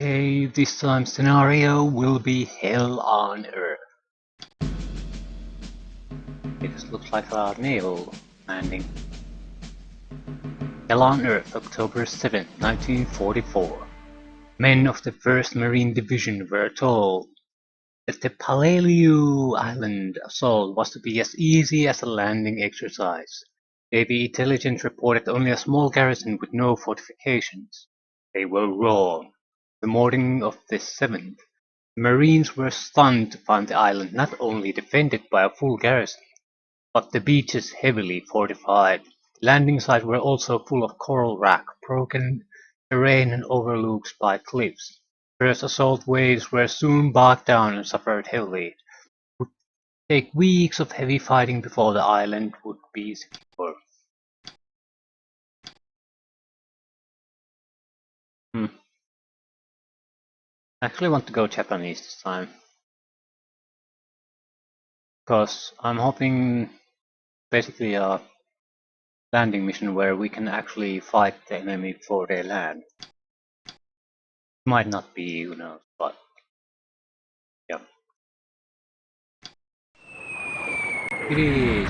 Okay, this time scenario will be Hell on Earth. It looks like a naval landing. Hell on Earth, October 7, 1944. Men of the 1st Marine Division were told that the Peleliu Island assault was to be as easy as a landing exercise. Navy intelligence reported only a small garrison with no fortifications. They were wrong. The morning of the 7th, the Marines were stunned to find the island not only defended by a full garrison, but the beaches heavily fortified. The landing sites were also full of coral wreck, broken terrain and overlooks by cliffs. First assault waves were soon bogged down and suffered heavily. It would take weeks of heavy fighting before the island would be secure. I actually want to go Japanese this time. Because I'm hoping basically a landing mission where we can actually fight the enemy before they land. Might not be, who knows, but yeah. It is.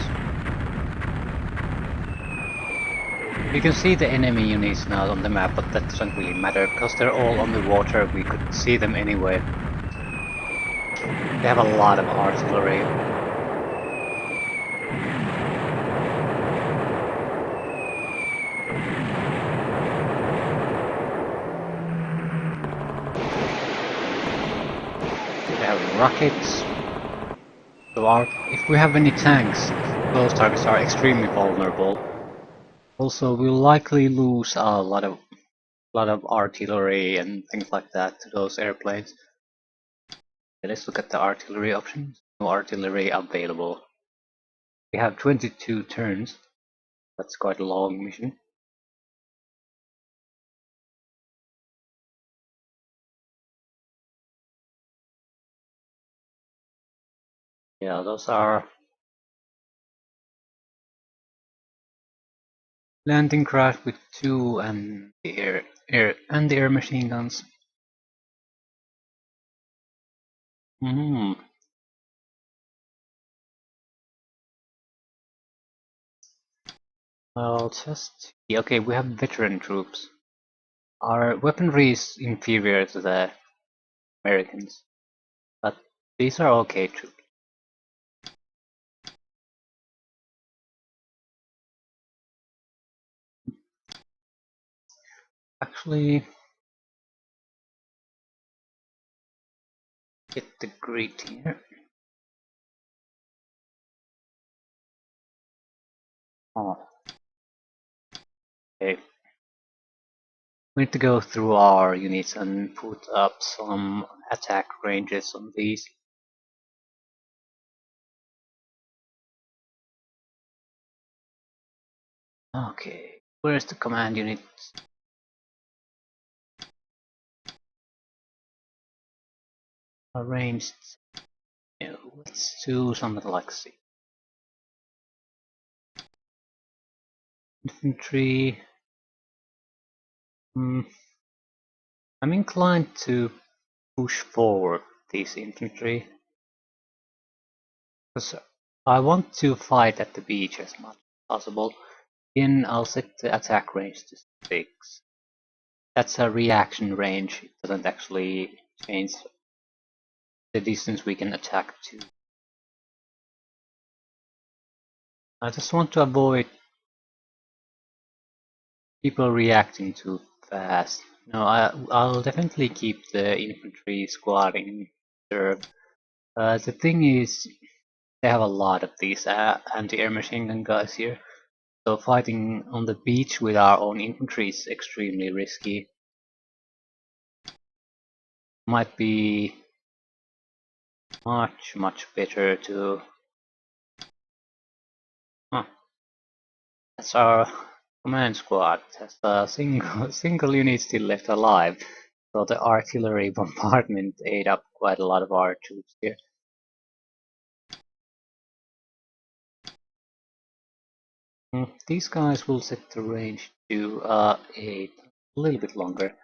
We can see the enemy units now on the map, but that doesn't really matter because they're all on the water. We could see them anyway. They have a lot of artillery. They have rockets. So if we have any tanks, those targets are extremely vulnerable. Also, we'll likely lose a lot of artillery and things like that to those airplanes. Okay, let's look at the artillery options. No artillery available. We have 22 turns. That's quite a long mission. Yeah, those are landing craft with 2 and the air machine guns. Well, just okay. We have veteran troops. Our weaponry is inferior to the Americans, but these are okay troops. Actually, get the grid here. Oh, okay. We need to go through our units and put up some attack ranges on these. Okay, where's the command unit? Arranged. Yeah, let's do something like C. Infantry. I'm inclined to push forward these infantry because I want to fight at the beach as much as possible. Then I'll set the attack range to 6. That's a reaction range. It doesn't actually change the distance we can attack to. I just want to avoid people reacting too fast. No, I'll definitely keep the infantry squad in reserve. The thing is, they have a lot of these anti-air machine gun guys here, so fighting on the beach with our own infantry is extremely risky. Might be much better to... Huh, that's our command squad. Has a single unit still left alive, so the artillery bombardment ate up quite a lot of our troops here. These guys will set the range to a little bit longer.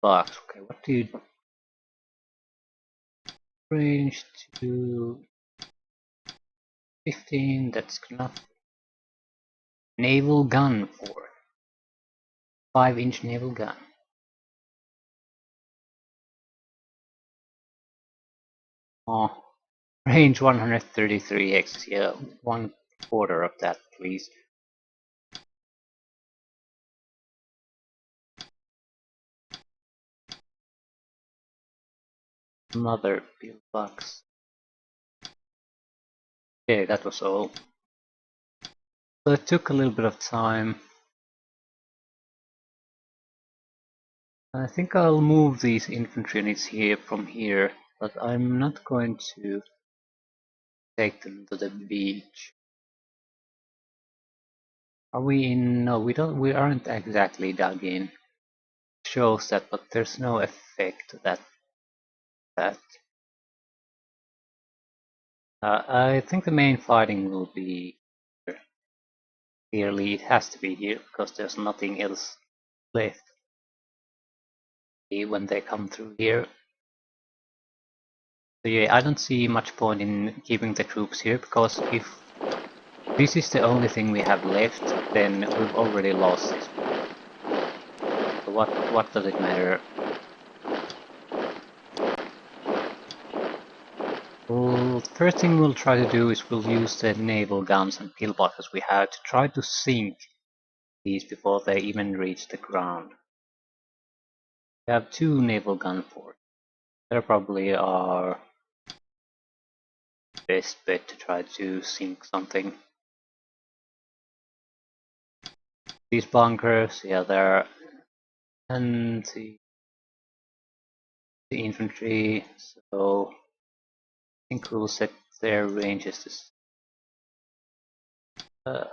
box. Okay, what do you range to 15? That's enough. Naval gun for 5-inch naval gun. Oh, range 133x. Yeah, 1/4 of that, please. Another pillbox. Okay, that was all. So it took a little bit of time. I think I'll move these infantry units here from here, but I'm not going to take them to the beach. Are we in? No, we don't. We aren't exactly dug in. Shows that, but there's no effect that. I think the main fighting will be here. Clearly, it has to be here because there's nothing else left when they come through here. So yeah, I don't see much point in keeping the troops here because if this is the only thing we have left, then we've already lost this. So what does it matter? Well, first thing we'll try to do is we'll use the naval guns and pillboxes we have to try to sink these before they even reach the ground. We have 2 naval gun forts. They probably our best bet to try to sink something. These bunkers, yeah, they're and the infantry, so I think we'll set their ranges to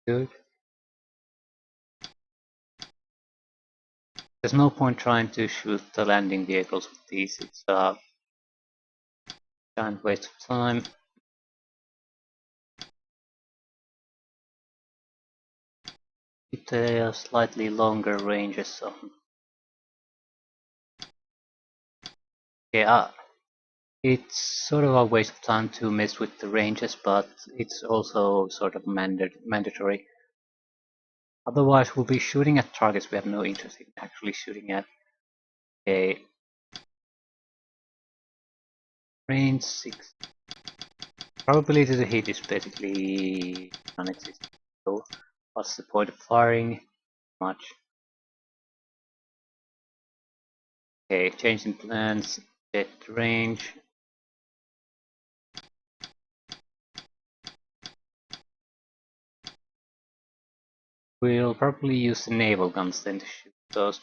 good. There's no point trying to shoot the landing vehicles with these, it's a giant waste of time. It slightly longer ranges, so yeah, it's sort of a waste of time to mess with the ranges, but it's also sort of mandatory. Otherwise, we'll be shooting at targets we have no interest in actually shooting at. Okay, range 6. Probability to hit is basically non-existent. So, what's the point of firing? Much. Okay, changing plans, set range. We'll probably use the naval guns then to shoot those.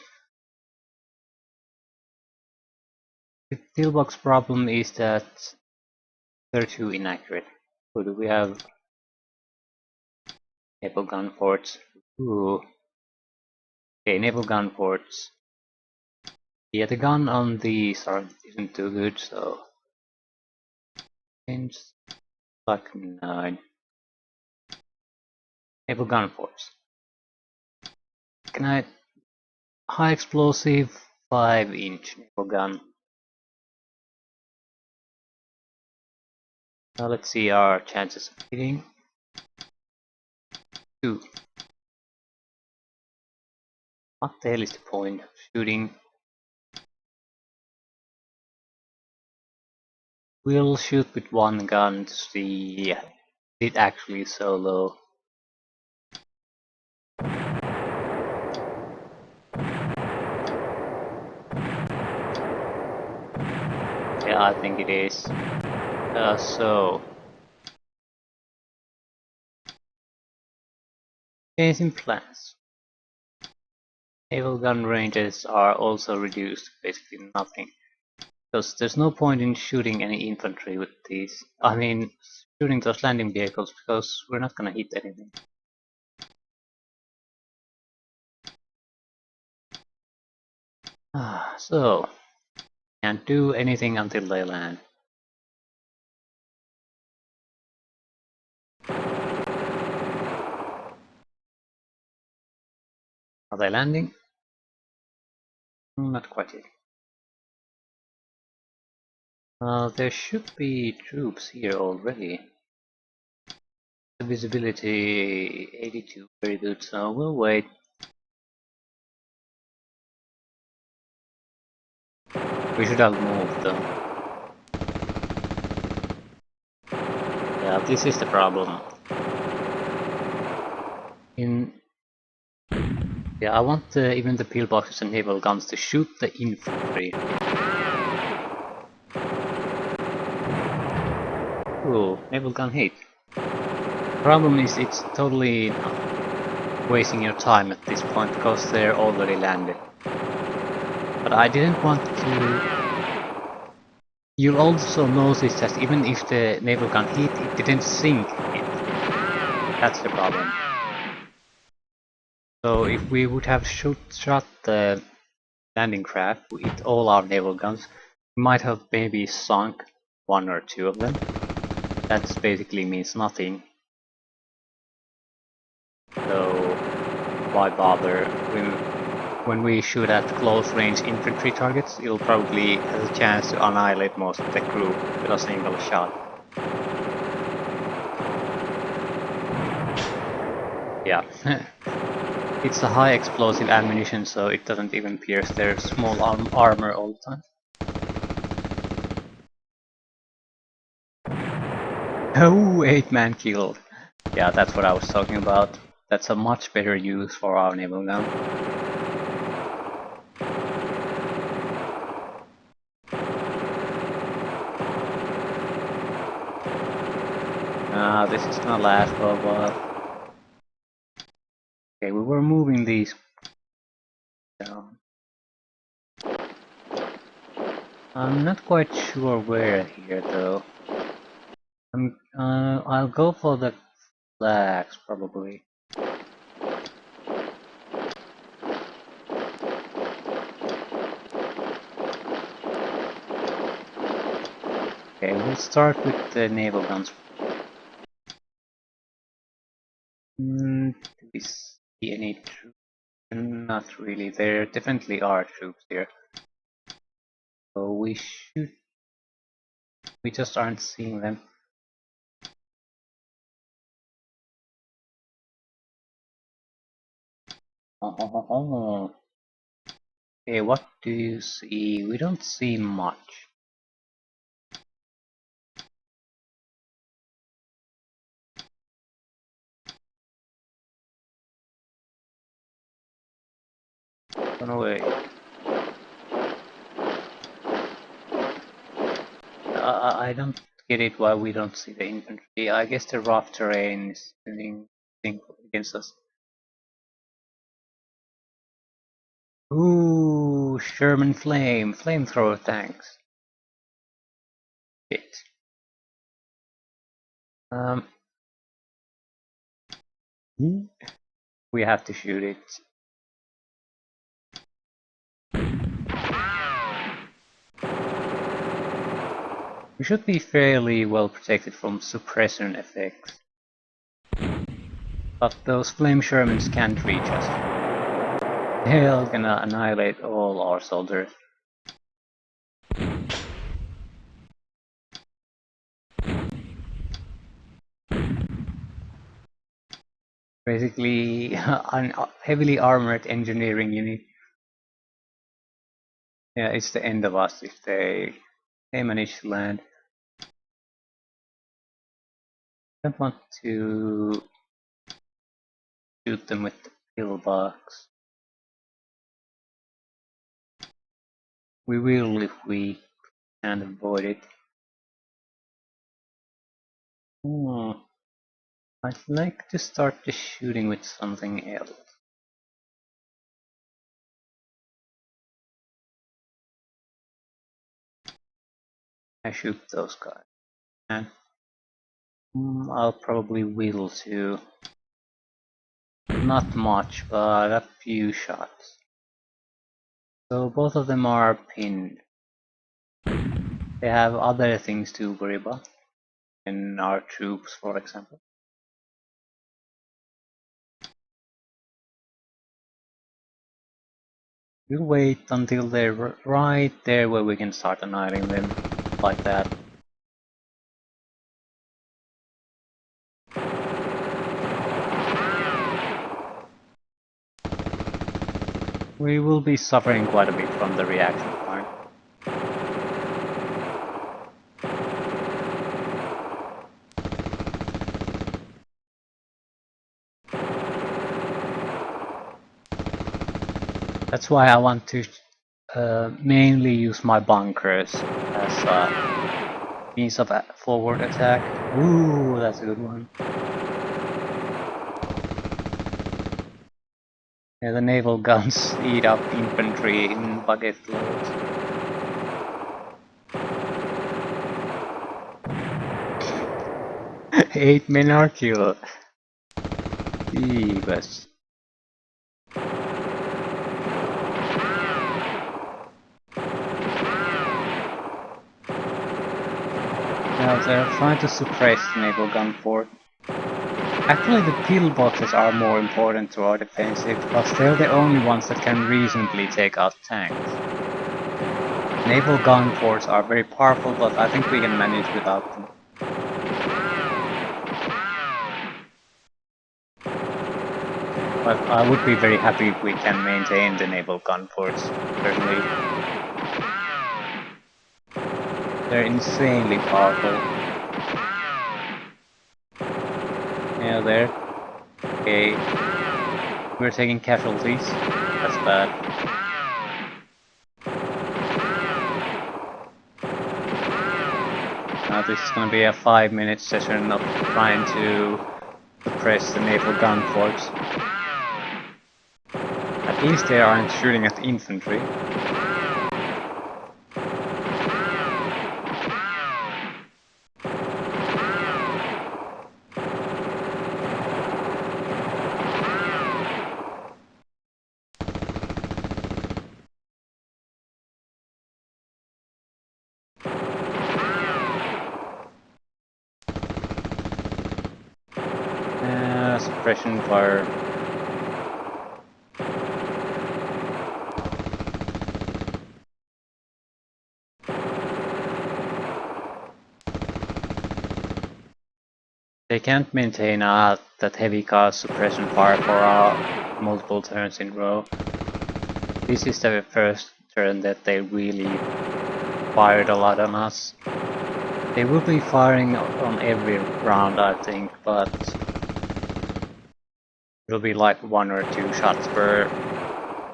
The pillbox problem is that they're too inaccurate. So do we have naval gun forts? Ooh. Okay, naval gun forts. Yeah, the gun on these isn't too good, so change like 9. Naval gun forts. Can I high explosive 5-inch naval gun? Now let's see our chances of hitting. 2. What the hell is the point of shooting? We'll shoot with one gun to see if it actually is so low. Yeah, I think it is. So changing plans. Naval gun ranges are also reduced to basically nothing. Because there's no point in shooting any infantry with these. I mean, shooting those landing vehicles because we're not gonna hit anything. So, can't do anything until they land. Are they landing? Not quite yet. There should be troops here already. The visibility 82, very good, so we'll wait. We should have moved though. Yeah, this is the problem. Yeah, I want even the pillboxes and naval guns to shoot the infantry. Ooh, naval gun hit. Problem is it's totally wasting your time at this point because they're already landed. But I didn't want to... You'll also notice that even if the naval gun hit, it didn't sink it. That's the problem. So if we would have shot the landing craft with all our naval guns, we might have maybe sunk one or two of them. That basically means nothing. So why bother? When we shoot at close range infantry targets, it'll probably have a chance to annihilate most of the crew with a single shot. Yeah. It's a high explosive ammunition, so it doesn't even pierce their small armor all the time. Oh, 8-man killed. Yeah, that's what I was talking about. That's a much better use for our naval gun. This is gonna last for a while. Okay, we were moving these down. I'm not quite sure where here though. I'll go for the flags probably. Okay, we'll start with the naval guns. Do we see any troops? Not really. There definitely are troops here. So we should... We just aren't seeing them. Oh. Okay, what do you see? We don't see much. Run away. I don't get it why we don't see the infantry. I guess the rough terrain is doing things against us. Ooh, Sherman flamethrower tanks. Shit. We have to shoot it. We should be fairly well protected from suppression effects. But those flame Shermans can't reach us. They're gonna annihilate all our soldiers. Basically, an heavily armored engineering unit. Yeah, it's the end of us if they manage to land. I don't want to shoot them with the pillbox. We will if we can avoid it. I'd like to start the shooting with something else. I shoot those guys. And I'll probably will too. Not much, but a few shots. So both of them are pinned. They have other things to worry about, and our troops, for example. We'll wait until they're right there where we can start annihilating them like that. We will be suffering quite a bit from the reaction part. That's why I want to mainly use my bunkers as a means of forward attack. Ooh, that's a good one. Yeah, the naval guns eat up infantry in bucket loads. Eight men are killed. Jeebus. Now they're trying to suppress the naval gun fort. Actually, the pillboxes are more important to our defensive, because they're the only ones that can reasonably take out tanks. Naval gun forts are very powerful, but I think we can manage without them. But I would be very happy if we can maintain the naval gun forts, certainly. They're insanely powerful. Yeah, there. Okay. We're taking casualties. That's bad. Now this is gonna be a 5-minute session of trying to suppress the naval gun forts. At least they aren't shooting at the infantry. Suppression fire. They can't maintain that heavy cast suppression fire for multiple turns in a row. This is the first turn that they really fired a lot on us. They will be firing on every round, I think, but it'll be like 1 or 2 shots per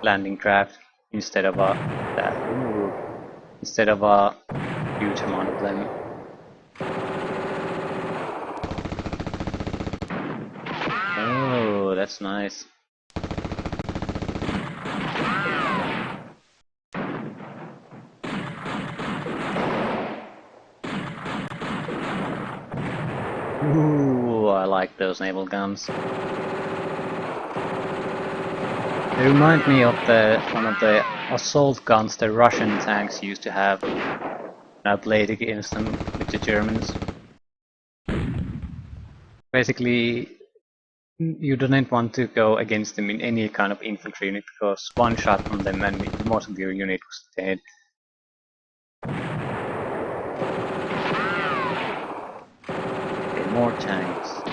landing craft instead of a huge amount of them. Oh, that's nice. Ooh, I like those naval guns. They remind me of one of the assault guns the Russian tanks used to have. I played against them with the Germans. Basically, you don't want to go against them in any kind of infantry unit, because one shot from them and most of your unit was dead. Okay, more tanks.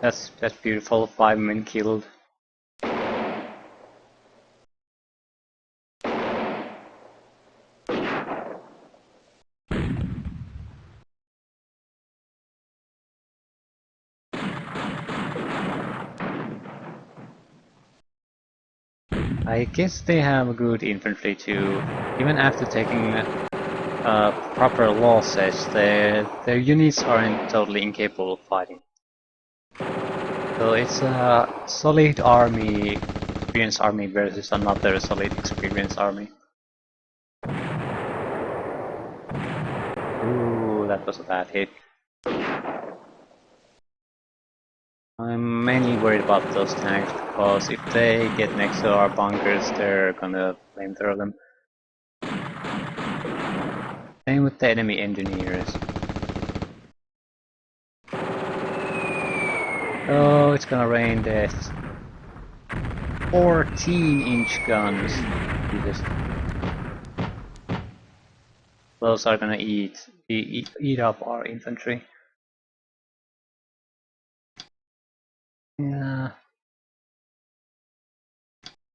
That's beautiful. 5 men killed. I guess they have good infantry too. Even after taking proper losses, their units aren't totally incapable of fighting. So it's a solid army, experienced army versus another solid experienced army. Ooh, that was a bad hit. I'm mainly worried about those tanks because if they get next to our bunkers, they're gonna flamethrow them. Same with the enemy engineers. Oh, it's gonna rain deaths. 14-inch guns. Jesus. Those are gonna eat up our infantry. Yeah.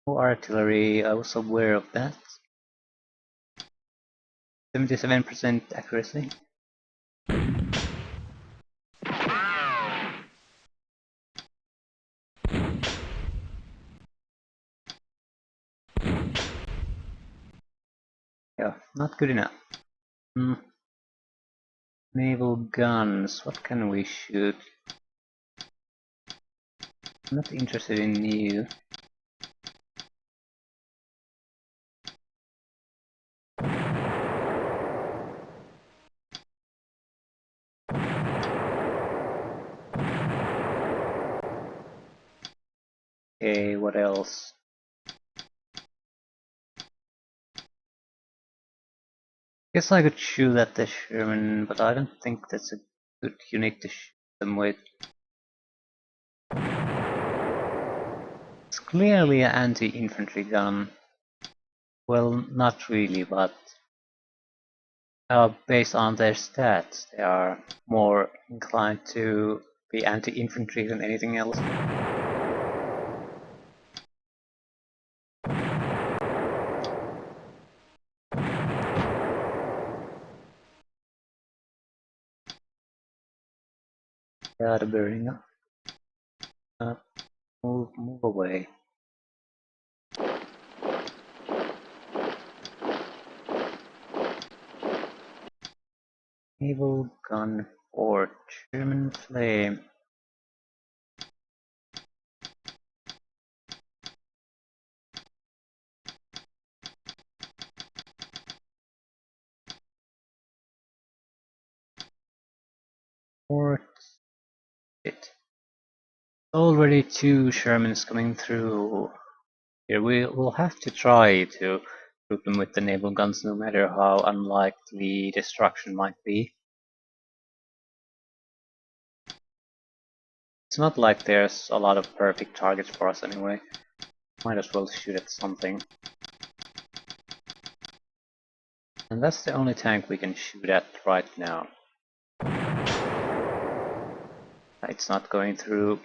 No artillery, I was aware of that. 77% accuracy. Yeah, not good enough. Naval guns, what can we shoot? I'm not interested in you. Okay, what else? Guess I could shoot at the Sherman, but I don't think that's a good unit to shoot them with. It's clearly an anti-infantry gun. Well, not really, but based on their stats, they are more inclined to be anti-infantry than anything else. Yeah, they're burning up. Move away. Naval gun fort, German flame. Fort. It. Already two Shermans coming through. Here we'll have to try to shoot them with the naval guns, no matter how unlikely destruction might be. It's not like there's a lot of perfect targets for us anyway. Might as well shoot at something. And that's the only tank we can shoot at right now. It's not going through.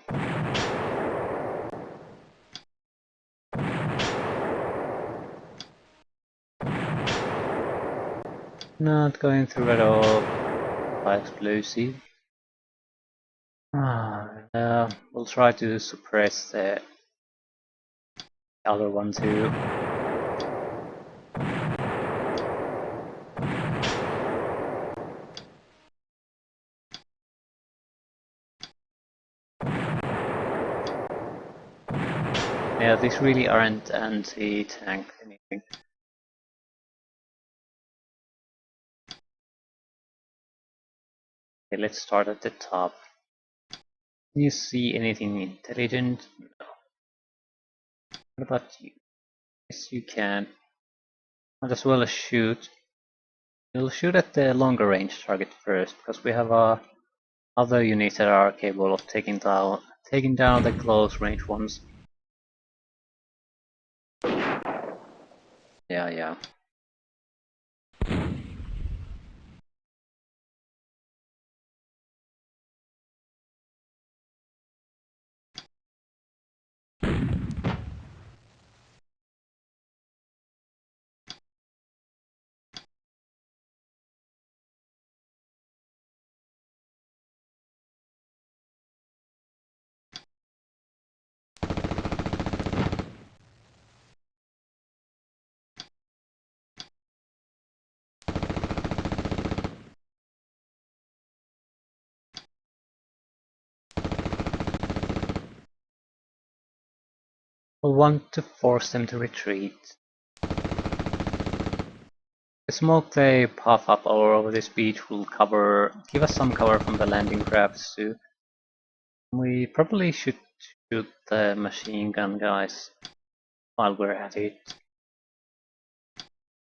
Not going through at all. By explosive. We'll try to suppress the other one too. Yeah, these really aren't anti-tank anything. Okay, let's start at the top. Can you see anything intelligent? No. What about you? Yes, you can. Might as well shoot. We'll shoot at the longer range target first, because we have other units that are capable of taking down the close range ones. Yeah. We'll want to force them to retreat. The smoke they puff up all over this beach will give us some cover from the landing crafts too. We probably should shoot the machine gun guys while we're at it.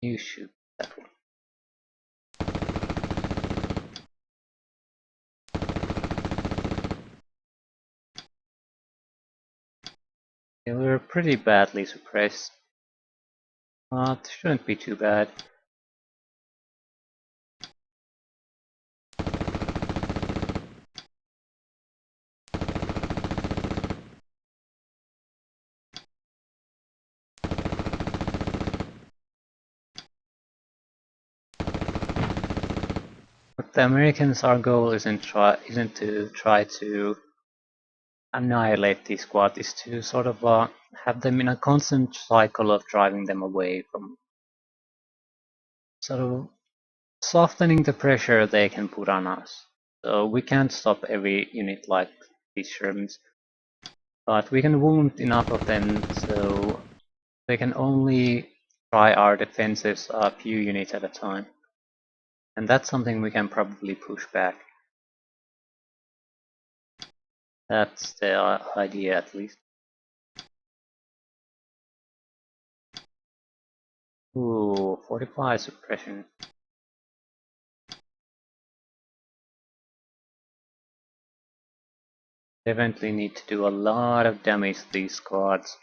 You shoot that one. Yeah, we're pretty badly suppressed, but shouldn't be too bad. But the Americans, our goal isn't to try to annihilate these squads, is to sort of have them in a constant cycle of driving them away from, sort of softening the pressure they can put on us. So we can't stop every unit like these Shermans, but we can wound enough of them so they can only try our defenses a few units at a time. And that's something we can probably push back. That's the idea, at least. Ooh, fortified suppression. Definitely need to do a lot of damage to these squads.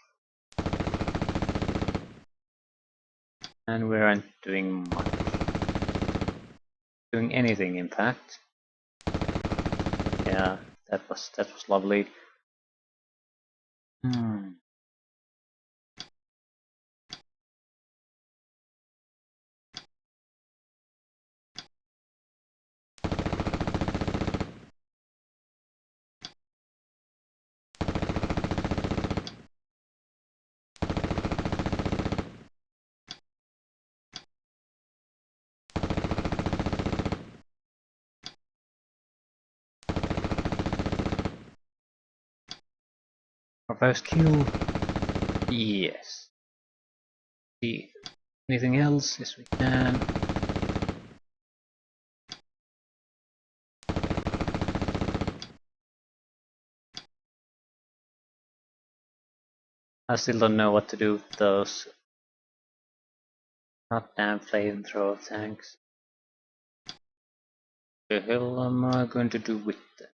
And we aren't doing much. Doing anything, in fact. Yeah, that was lovely. Our first kill. Yes. See anything else? Yes, we can. I still don't know what to do with those goddamn flamethrower tanks. The hell am I going to do with them?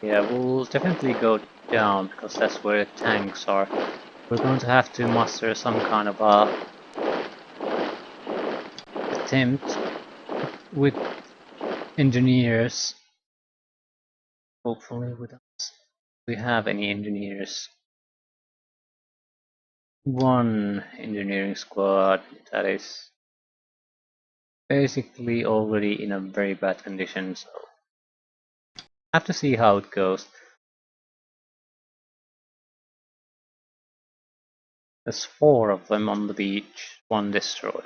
Yeah, we'll definitely go down because that's where the tanks are. We're going to have to muster some kind of a attempt with engineers. Hopefully with us. We have any engineers. One engineering squad that is basically already in a very bad condition, so have to see how it goes. There's 4 of them on the beach, 1 destroyed.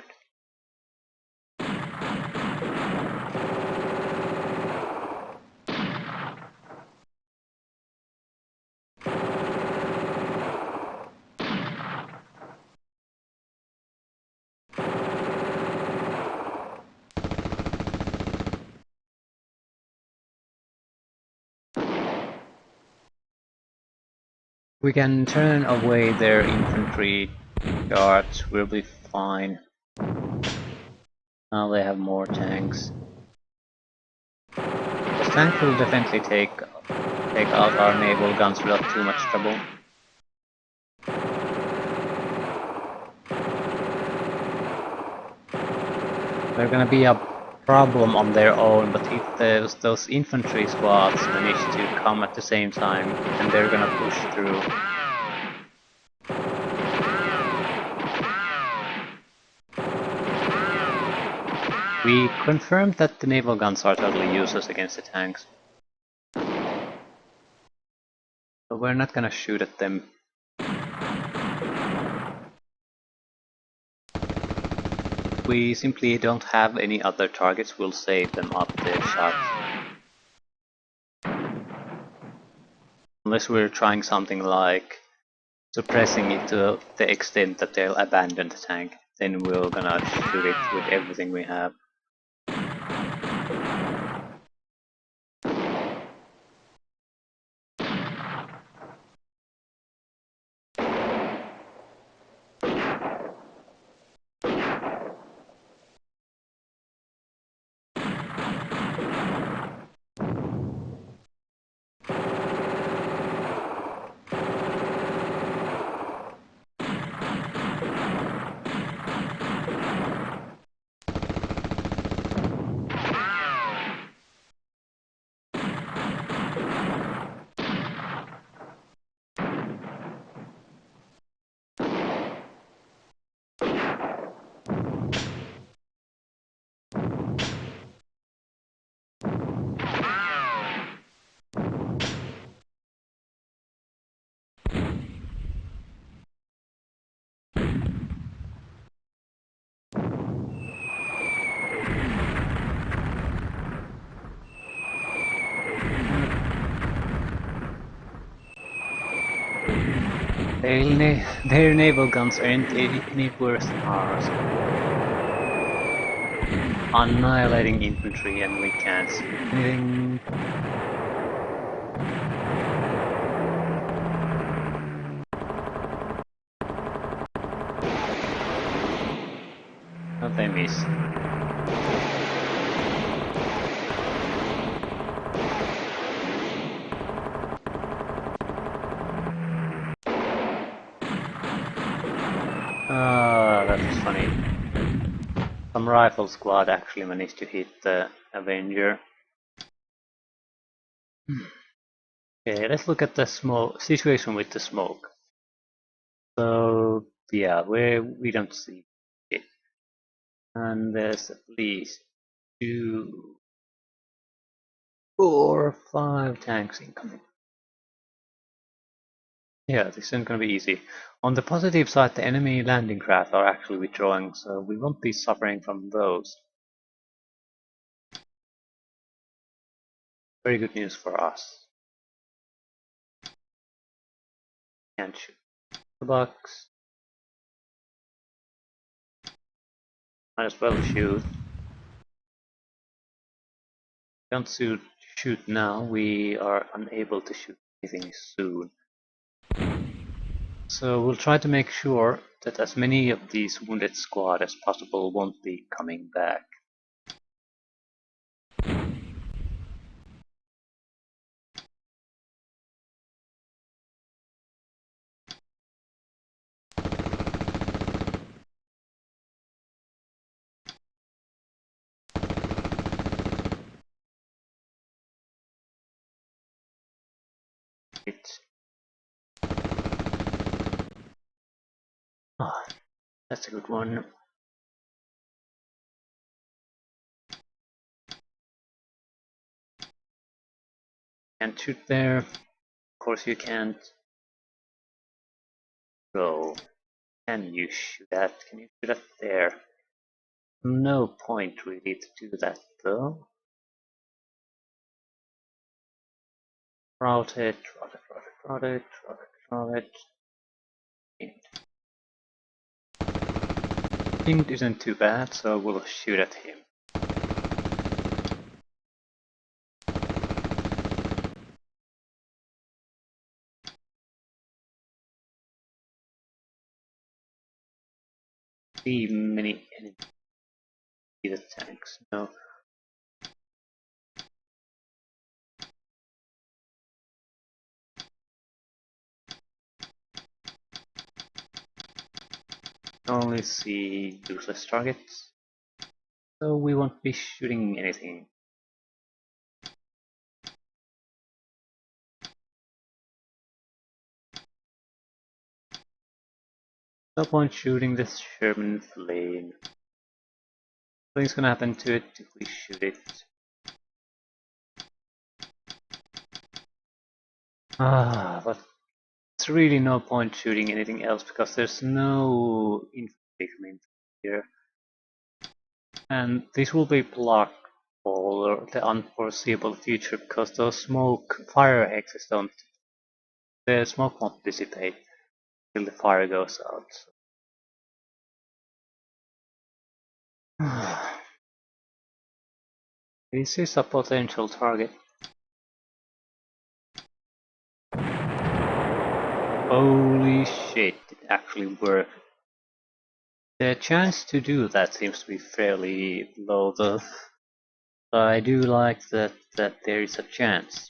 We can turn away their infantry guards, we'll be fine. Now they have more tanks. This tank will definitely take out our naval guns without too much trouble. They're gonna be a problem on their own, but if those infantry squads manage to come at the same time, then they're gonna push through. We confirmed that the naval guns are totally useless against the tanks. So we're not gonna shoot at them. We simply don't have any other targets, we'll save them up their shots. Unless we're trying something like suppressing it to the extent that they'll abandon the tank. Then we're gonna shoot it with everything we have. Their naval guns aren't any worse than ours. Annihilating infantry and we can't see anything. Oh, they miss. Ah, that's funny. Some rifle squad actually managed to hit the Avenger. Okay, let's look at the situation with the smoke. So yeah, we don't see it, and there's at least 2, 4, 5 tanks incoming. Yeah, this isn't gonna be easy. On the positive side, the enemy landing craft are actually withdrawing, so we won't be suffering from those. Very good news for us. Can't shoot the box. Might as well shoot. Don't shoot now, we are unable to shoot anything soon. So we'll try to make sure that as many of these wounded squad as possible won't be coming back. Ah, that's a good one. Can't shoot there. Of course you can't. Go. Can you shoot that? Can you shoot that there? No point really to do that though. Route it, route it, route it, route it, route it, route it. Int isn't too bad, so we'll shoot at him. See many enemies. See the tanks. No. Only see useless targets. So we won't be shooting anything. No point shooting this Sherman flame. Nothing's gonna happen to it if we shoot it. But there's really no point shooting anything else because there's no infantry coming here. And this will be blocked for the unforeseeable future because those fire hexes don't, the smoke won't dissipate. till the fire goes out. This is a potential target. Holy shit, it actually worked. The chance to do that seems to be fairly low though. But I do like that there is a chance.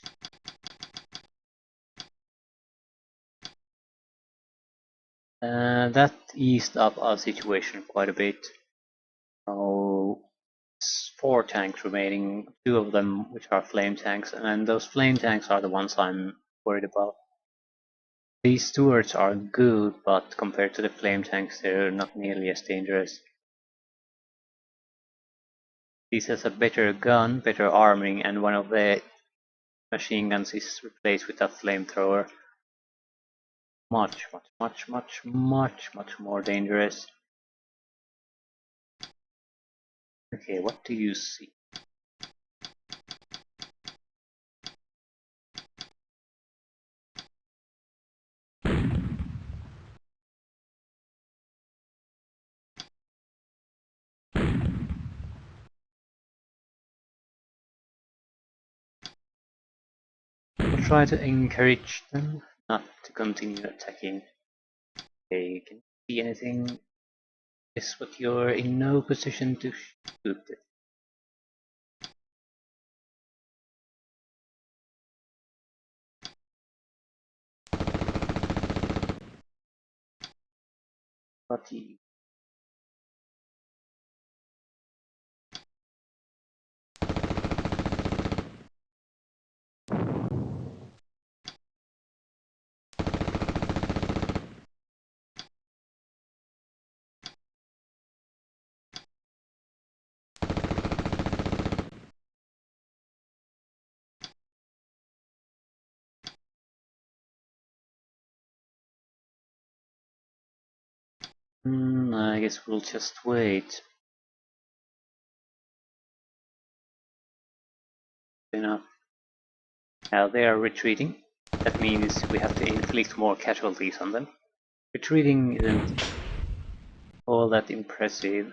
That eased up our situation quite a bit. So, 4 tanks remaining, 2 of them which are flame tanks, and those flame tanks are the ones I'm worried about. These stewards are good, but compared to the flame tanks they're not nearly as dangerous. This has a better gun, better arming, and one of the machine guns is replaced with a flamethrower. Much more dangerous. Okay, what do you see? We'll try to encourage them not to continue attacking. Okay, can you see anything? Is what you're in no position to shoot it. But I guess we'll just wait. Enough. Now they are retreating. That means we have to inflict more casualties on them. Retreating isn't all that impressive.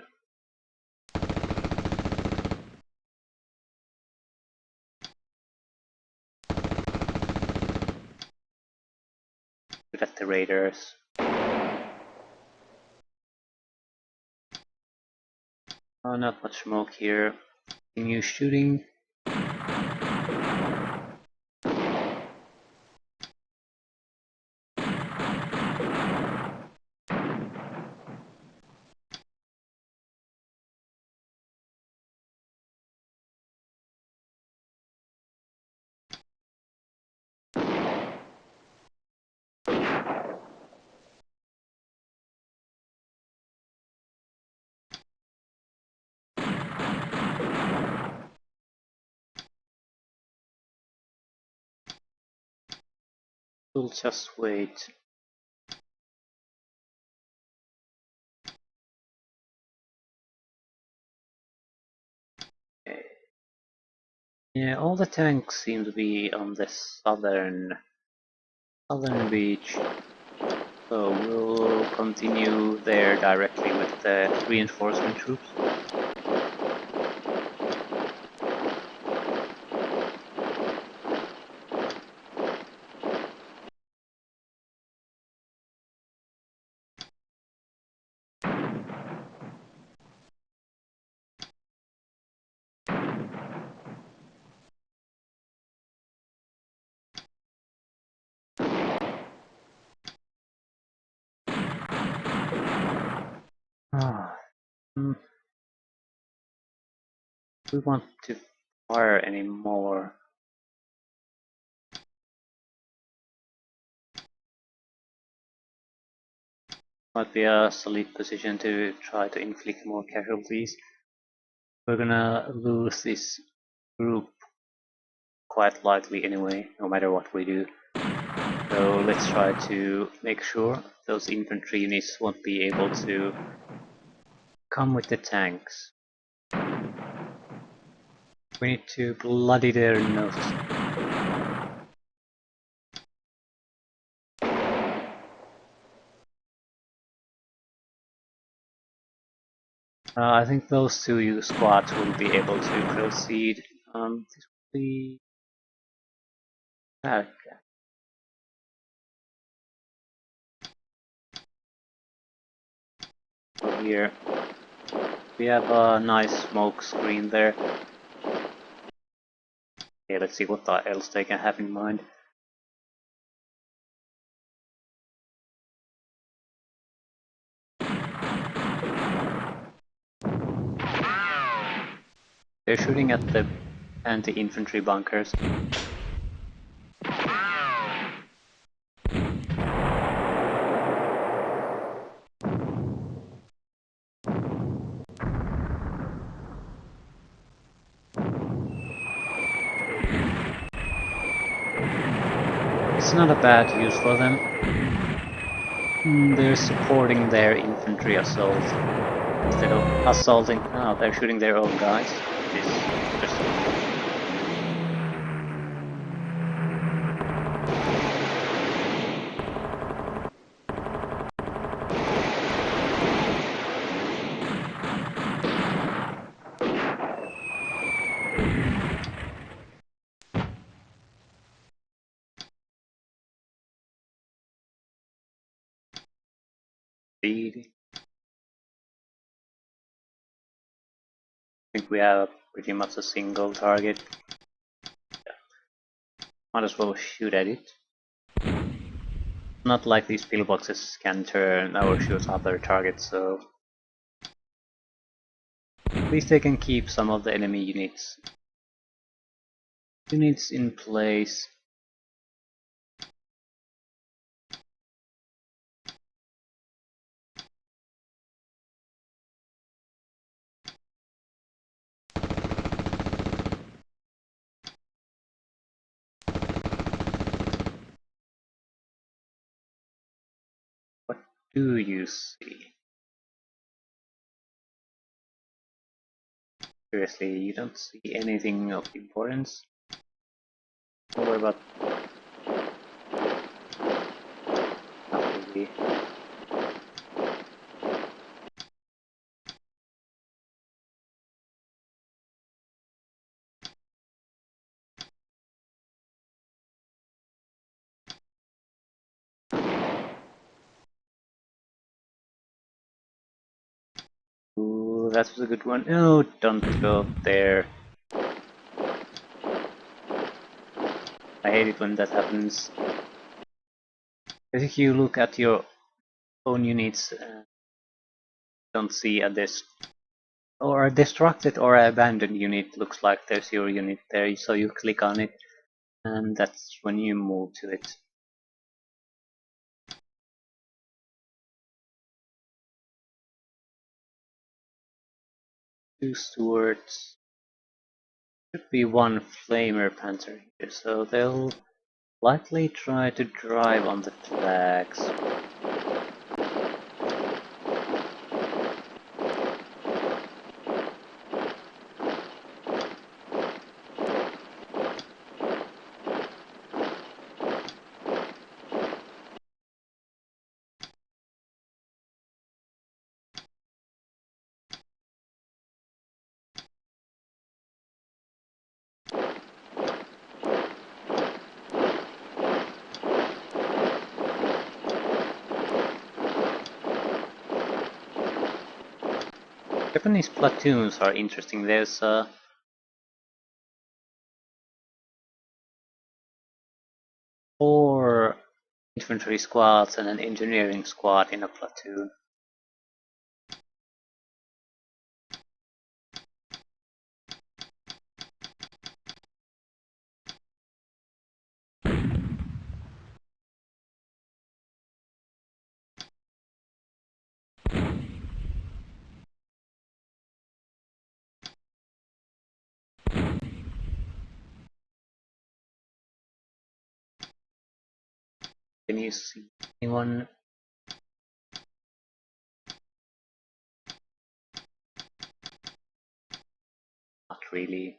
Look at the raiders. Oh, not much smoke here. Continue shooting. We'll just wait. Okay. Yeah, all the tanks seem to be on the southern beach. So we'll continue there directly with the reinforcement troops. We want to fire any more. Might be a solid position to try to inflict more casualties. We're gonna lose this group quite likely anyway, no matter what we do. So let's try to make sure those infantry units won't be able to come with the tanks. We need to bloody their noses. I think those two squads will be able to proceed. This will be okay. Here we have a nice smoke screen there. Okay, let's see what else they can have in mind. They're shooting at the anti-infantry bunkers. It's not a bad use for them. They're supporting their infantry assault instead of assaulting. Oh, they're shooting their own guys. This is interesting. I think we have pretty much a single target. Might as well shoot at it. Not like these pillboxes can turn or shoot other targets, so at least they can keep some of the enemy units in place. What do you see? Seriously, you don't see anything of importance? Don't worry about not really. Ooh, that was a good one. No, don't go there. I hate it when that happens. Because if you look at your own units, don't see a destructed or abandoned unit. Looks like there's your unit there, so you click on it, and that's when you move to it. Two stewards. Should be one flamer panther here, so they'll likely try to drive on the flags. Japanese platoons are interesting. There's 4 infantry squads and an engineering squad in a platoon. Can you see anyone? Not really.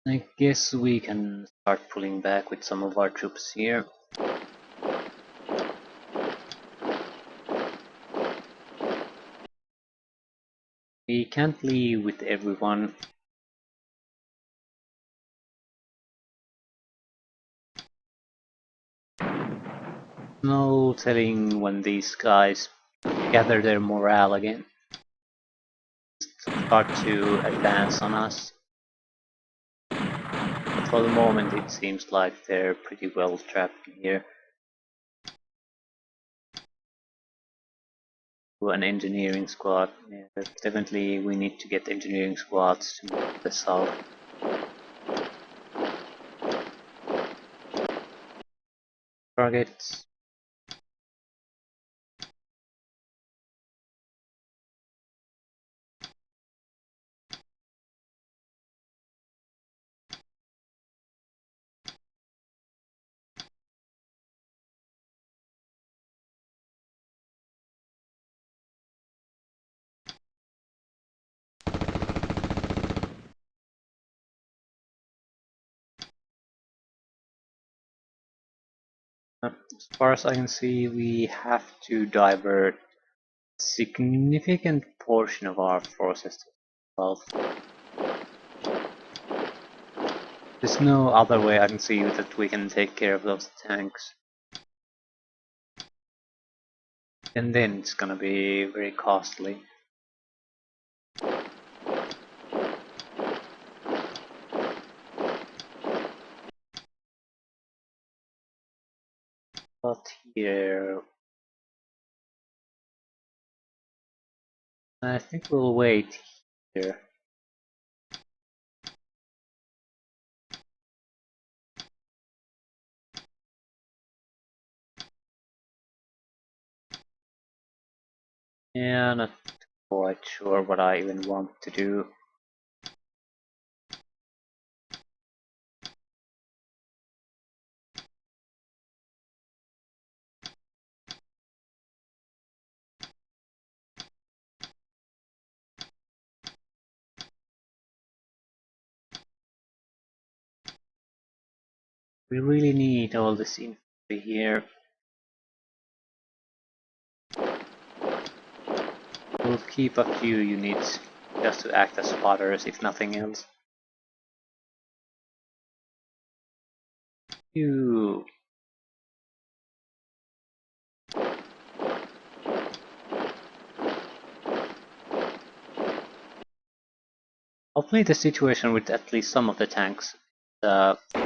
I guess we can start pulling back with some of our troops here. We can't leave with everyone. No telling when these guys gather their morale again. Start to advance on us. But for the moment it seems like they're pretty well trapped in here. An engineering squad. Yeah, definitely we need to get engineering squads to move the south. Targets. As far as I can see, we have to divert a significant portion of our forces to the south. There's no other way I can see that we can take care of those tanks. And then it's gonna be very costly. But here, I think we'll wait here. Yeah, not quite sure what I even want to do. We really need all this infantry here. We'll keep a few units just to act as spotters if nothing else. Phew. Hopefully the situation with at least some of the tanks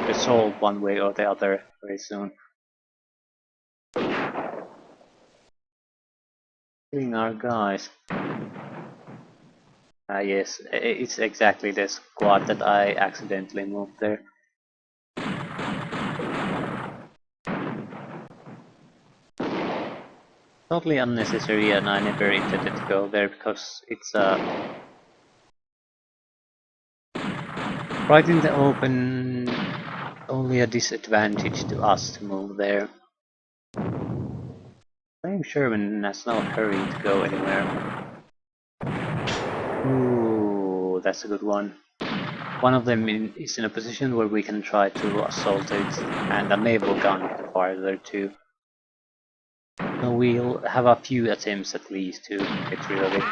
resolve one way or the other very soon. Killing our guys. Yes, it's exactly the squad that I accidentally moved there. Totally unnecessary, and I never intended to go there because it's right in the open, only a disadvantage to us to move there. I'm Sherman has no hurry to go anywhere. Ooh, that's a good one. One of them is in a position where we can try to assault it, and a naval gun can fire there too. So we'll have a few attempts at least to get rid of it.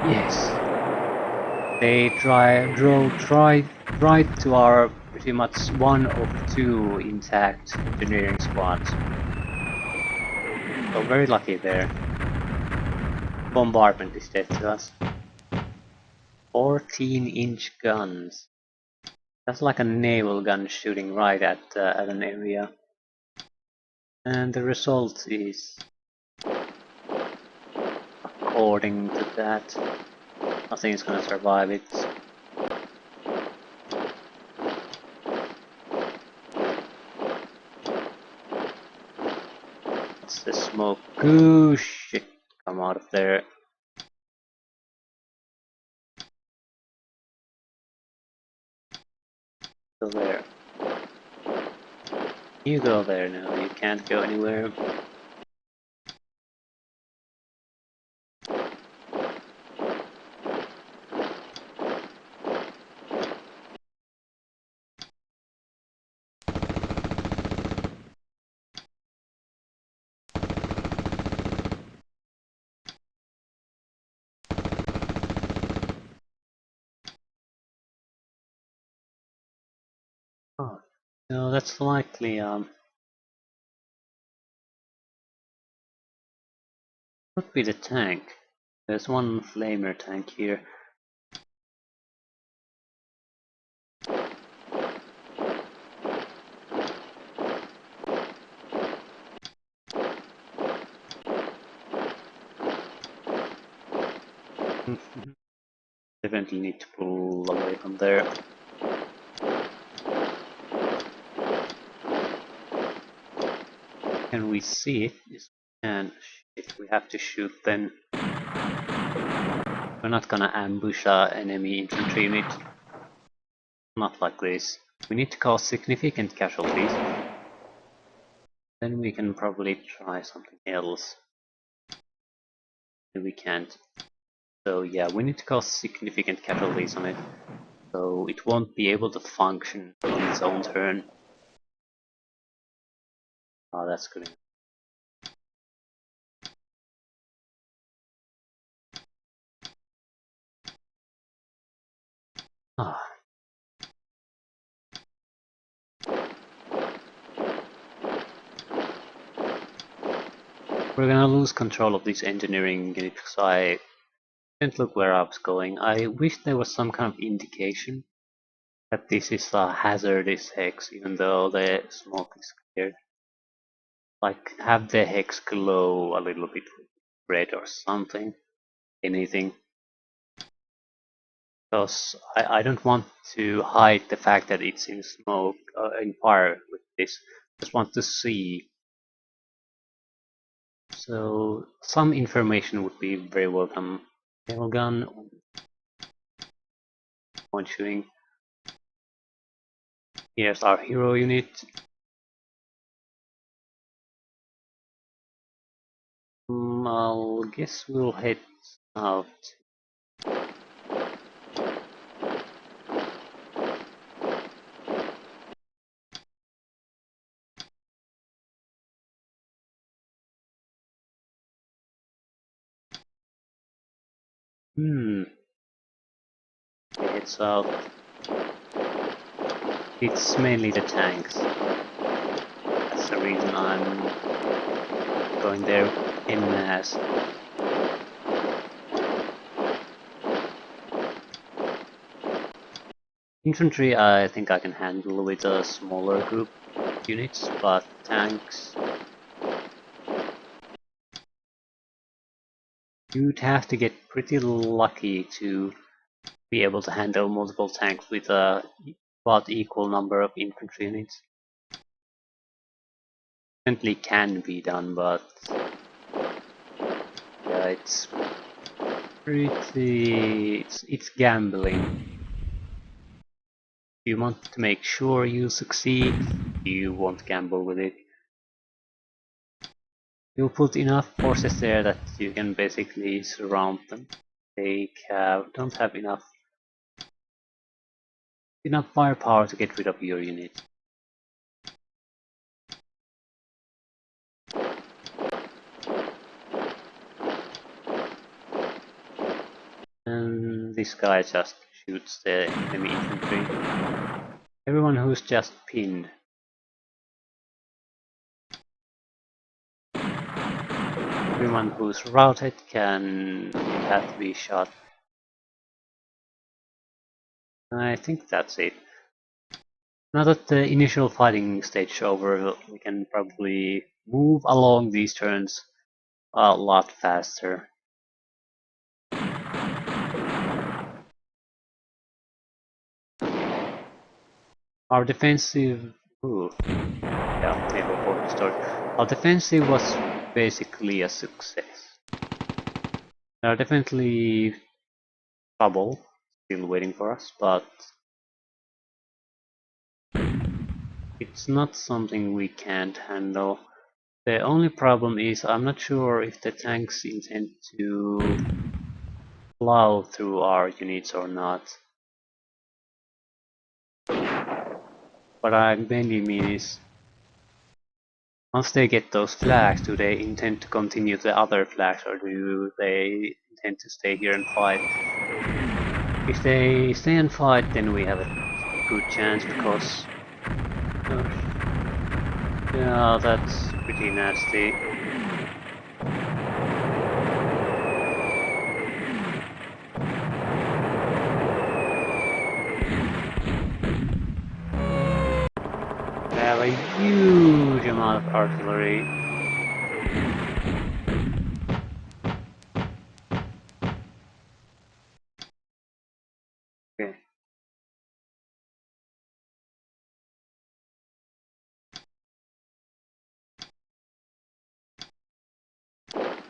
Yes. They drove right to our pretty much one of two intact engineering squads. So very lucky there. Bombardment is dead to us. 14-inch guns. That's like a naval gun shooting right at an area. And the result is, according to that, nothing is gonna survive it. What's the smoke? Ooh, shit! Come out of there. Go there. You go there now, you can't go anywhere. Oh, no, that's likely could be the tank. There's one flamer tank here. Definitely need to pull away from there. Can we see it? Yes, we can. If we have to shoot, then we're not gonna ambush our enemy infantry unit. Not like this. We need to cause significant casualties. Then we can probably try something else. We can't. So yeah, we need to cause significant casualties on it. So it won't be able to function on its own turn. Oh, that's good. Ah. We're gonna lose control of this engineering unit because I didn't look where I was going. I wish there was some kind of indication that this is a hazardous hex, even though the smoke is clear. Like, have the hex glow a little bit red or something. Anything. Because I don't want to hide the fact that it's in smoke, in fire with this. Just want to see. So, some information would be very welcome. Nail gun, one shooting. Here's our hero unit. I'll guess we'll head out. Heads out. It's mainly the tanks. That's the reason I'm going there en masse. Infantry I think I can handle with a smaller group of units, but tanks you'd have to get pretty lucky to be able to handle multiple tanks with about equal number of infantry units. Definitely can be done, but yeah, it's pretty it's gambling. You want to make sure you succeed, you won't gamble with it. You put enough forces there that you can basically surround them. They don't have enough firepower to get rid of your unit. And this guy just shoots the enemy infantry. Everyone who's just pinned. Everyone who's routed can have to be shot. I think that's it. Now that the initial fighting stage is over, we can probably move along these turns a lot faster. Our defensive... Ooh. Yeah, table for the start. Our defensive was basically a success. There are definitely trouble still waiting for us, but it's not something we can't handle. The only problem is I'm not sure if the tanks intend to plow through our units or not. What I mainly mean is, once they get those flags, do they intend to continue the other flags or do they intend to stay here and fight? If they stay and fight, then we have a good chance because Yeah, that's pretty nasty. They have a huge amount of artillery. Okay.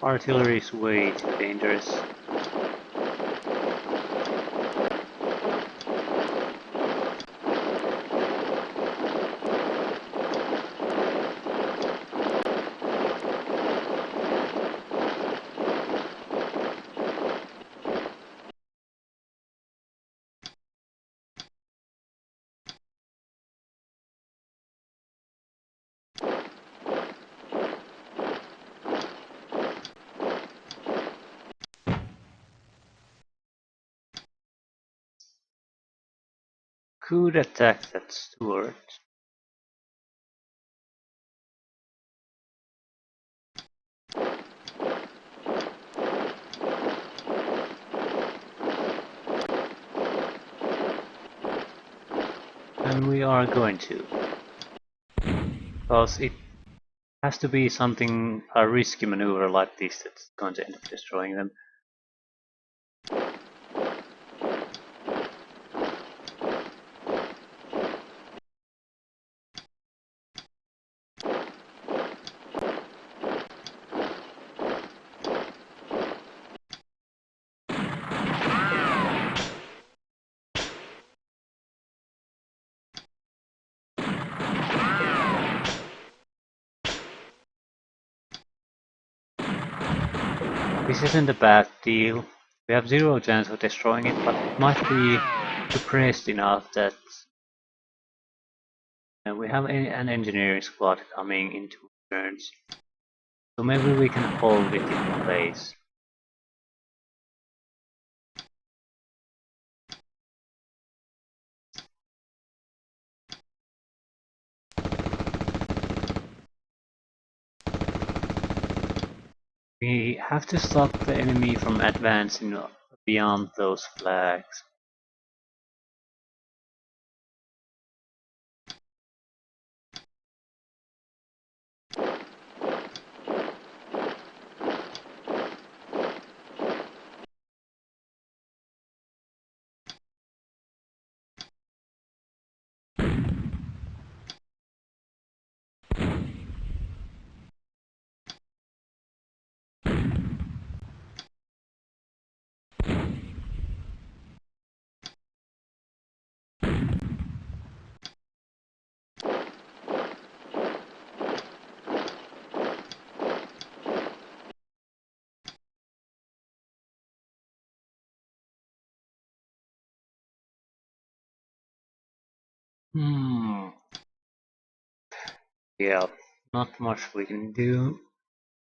Artillery is way too dangerous. Could attack that Stuart. And we are going to. Because it has to be something, a risky maneuver like this that's going to end up destroying them. This isn't a bad deal. We have zero chance of destroying it, but it might be suppressed enough that we have an engineering squad coming in 2 turns. So maybe we can hold it in place. We have to stop the enemy from advancing beyond those flags. Hmm. Yeah, not much we can do.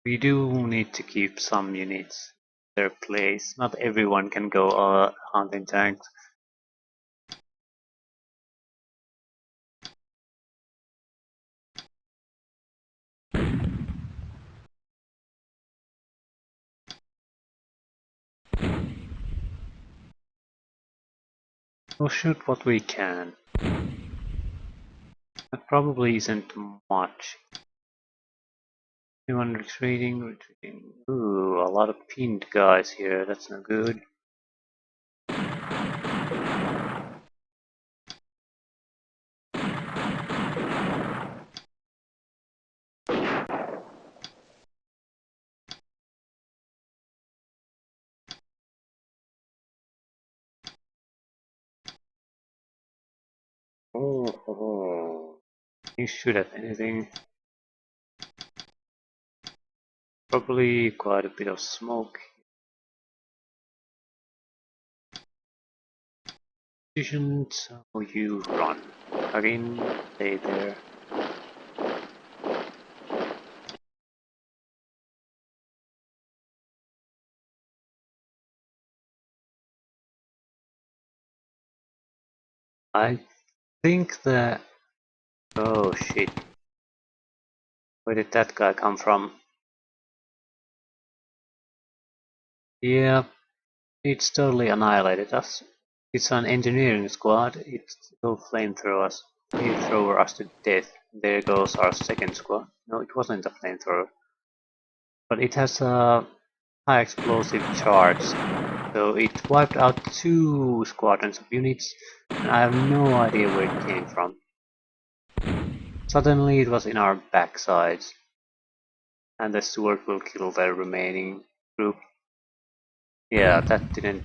We do need to keep some units in their place. Not everyone can go hunting tanks. We'll shoot what we can. That probably isn't much. 200 retreating. Ooh, a lot of pinned guys here. That's not good. Oh, you shoot at anything. Probably quite a bit of smoke. Position, so you run. Again, stay there. I think the Oh shit. Where did that guy come from? Yeah, it's totally annihilated us. It's an engineering squad. It will flamethrower us to death. There goes our second squad. No, it wasn't a flamethrower. But it has a high explosive charge. So it wiped out 2 squadrons of units, and I have no idea where it came from. Suddenly it was in our backsides, and the sword will kill the remaining group. Yeah, that didn't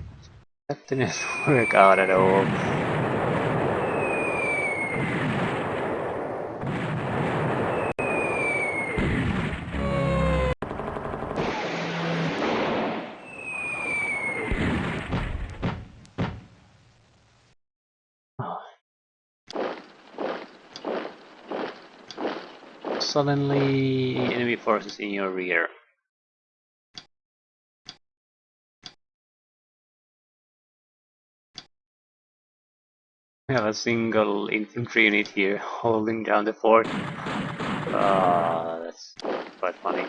work out at all. Suddenly enemy forces in your rear. We have a single infantry unit here holding down the fort. That's quite funny.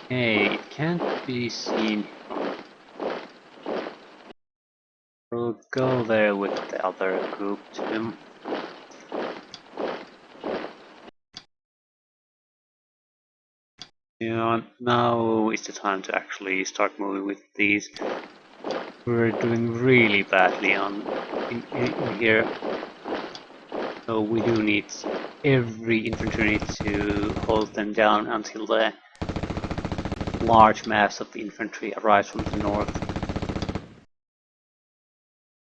Hey, it can't be seen from... We'll go there with the other group to them. Yeah, now is the time to actually start moving with these. We're doing really badly in here. So we do need every infantry to hold them down until the large mass of infantry arrives from the north.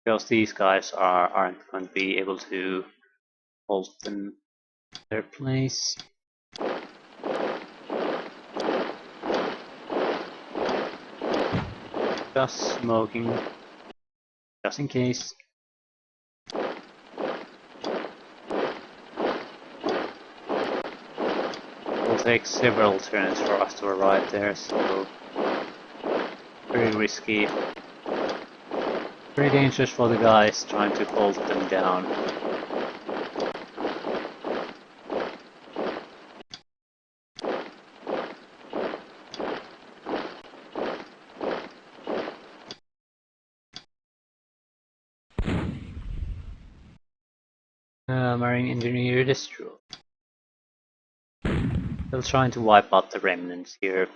Because these guys aren't going to be able to hold them their place. Just smoking, just in case. It'll take several turns for us to arrive there, so very risky. Very dangerous for the guys trying to hold them down. Marine engineer destroyed. They're trying to wipe out the remnants here.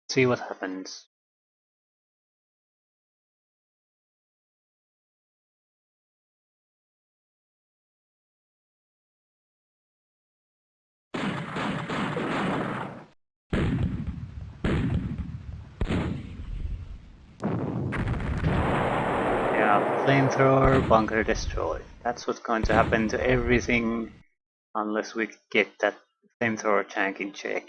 See what happens. Yeah, flamethrower, bunker destroyed. That's what's going to happen to everything unless we get that flamethrower tank in check.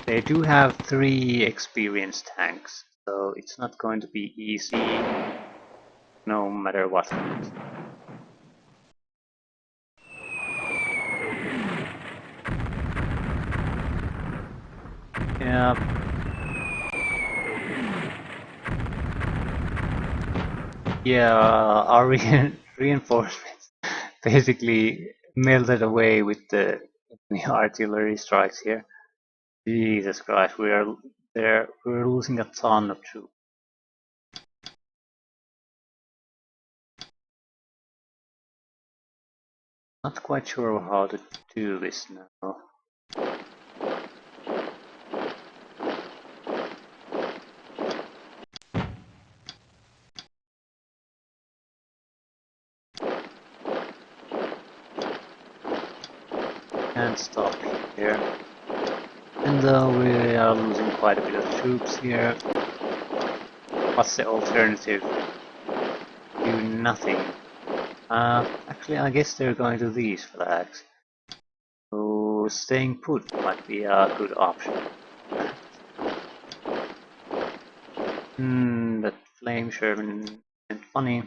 They do have 3 experienced tanks, so it's not going to be easy no matter what happens. Yeah. Yeah, our reinforcements basically melted away with the artillery strikes here. Jesus Christ, we're losing a ton of troops. Not quite sure how to do this now. can't stop here. And though we are losing quite a bit of troops here, what's the alternative? Do nothing. Actually, I guess they're going to these flags. So staying put might be a good option. That flame Sherman isn't funny.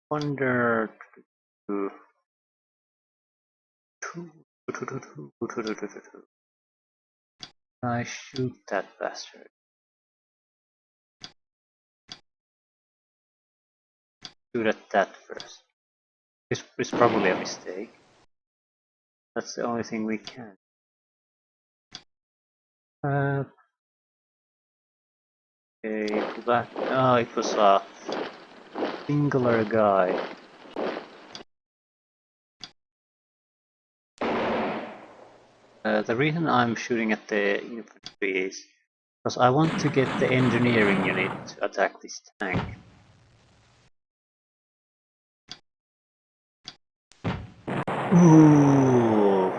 Wonder. I shoot that bastard. Shoot at that first. This is probably a mistake. That's the only thing we can. Okay, go back. Oh, it was a singular guy. The reason I'm shooting at the infantry is because I want to get the engineering unit to attack this tank. Ooh,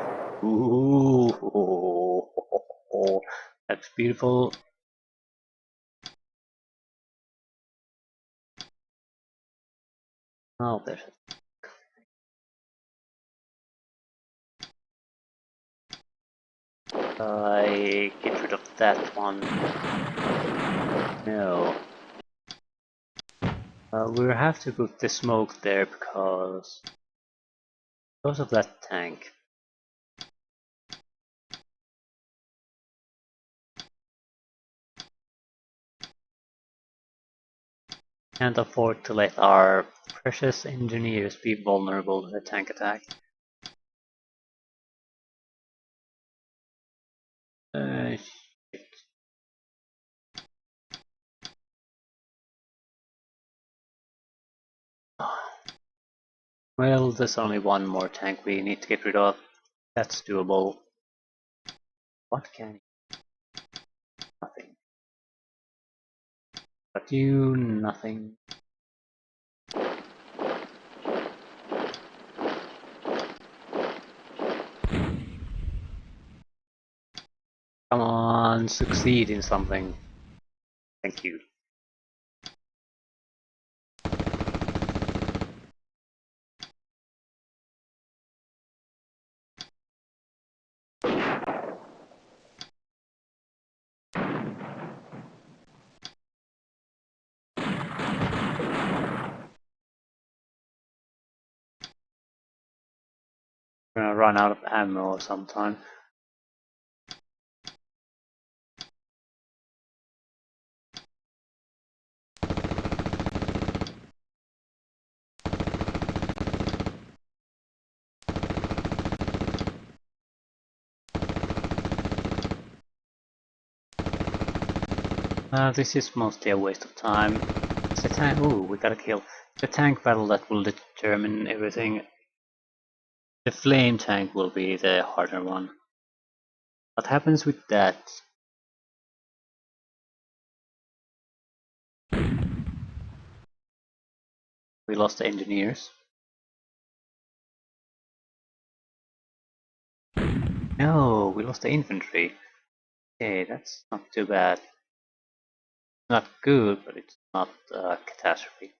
ooh, that's beautiful. Oh, there's I get rid of that one. No. We'll have to put the smoke there because of that tank. Can't afford to let our precious engineers be vulnerable to a tank attack. Shit. Well, there's only one more tank we need to get rid of. That's doable. What can nothing. But you nothing. Come on, succeed in something. Thank you. We're gonna run out of ammo sometime. This is mostly a waste of time. It's the tank. Ooh, we got a kill. The tank battle that will determine everything. The flame tank will be the harder one. What happens with that? We lost the engineers. No, we lost the infantry. Okay, that's not too bad. Not good, but it's not a catastrophe.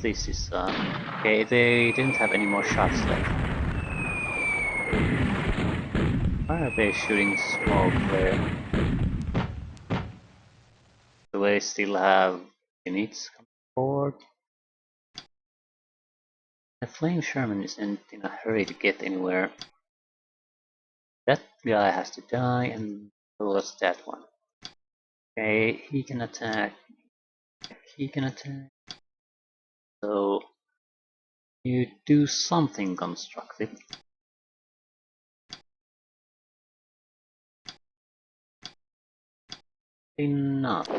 This is okay. They didn't have any more shots left. Why are they shooting smoke there? Do they still have units coming forward? The Flame Sherman isn't in a hurry to get anywhere. That guy has to die, and so does that one. Okay, he can attack. He can attack. So you do something constructive. Enough.